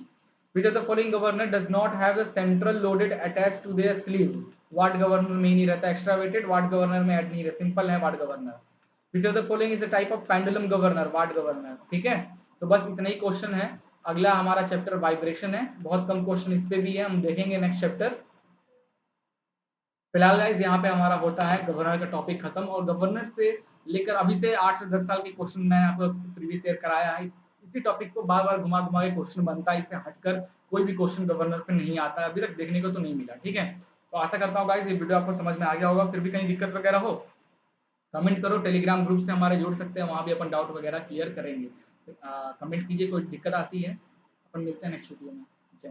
which of the following governor does not have a central loaded attached to their sleeve, Watt governor में ही नहीं रहता, एक्स्ट्रा वेटेड वाट गवर्नर में ऐड नहीं रहता, सिंपल है Watt governor. Which of the following is the type of pendulum governor, Watt governor, ठीक है। तो बस इतना ही क्वेश्चन है। अगला हमारा चैप्टर वाइब्रेशन है, बहुत कम क्वेश्चन इस पे भी है, हम देखेंगे नेक्स्ट चैप्टर। फिलहाल गाइस यहाँ पे हमारा होता है गवर्नर का टॉपिक खत्म, और गवर्नर से लेकर अभी से 8 से 10 साल के क्वेश्चन मैंने आपको प्रीवियस ईयर कराया है। इसी टॉपिक को बार बार घुमा घुमा के क्वेश्चन बनता है, इससे हटकर कोई भी क्वेश्चन गवर्नर पे नहीं आता है, अभी तक देखने को तो नहीं मिला, ठीक है। तो आशा करता हूँ गाइस ये वीडियो आपको समझ में आ गया होगा। फिर भी कहीं दिक्कत वगैरह हो कमेंट करो, टेलीग्राम ग्रुप से हमारे जुड़ सकते हैं, वहाँ भी अपन डाउट वगैरह क्लियर करेंगे। कमेंट कीजिए, कोई दिक्कत आती है। अपन मिलते हैं नेक्स्ट वीडियो में। जय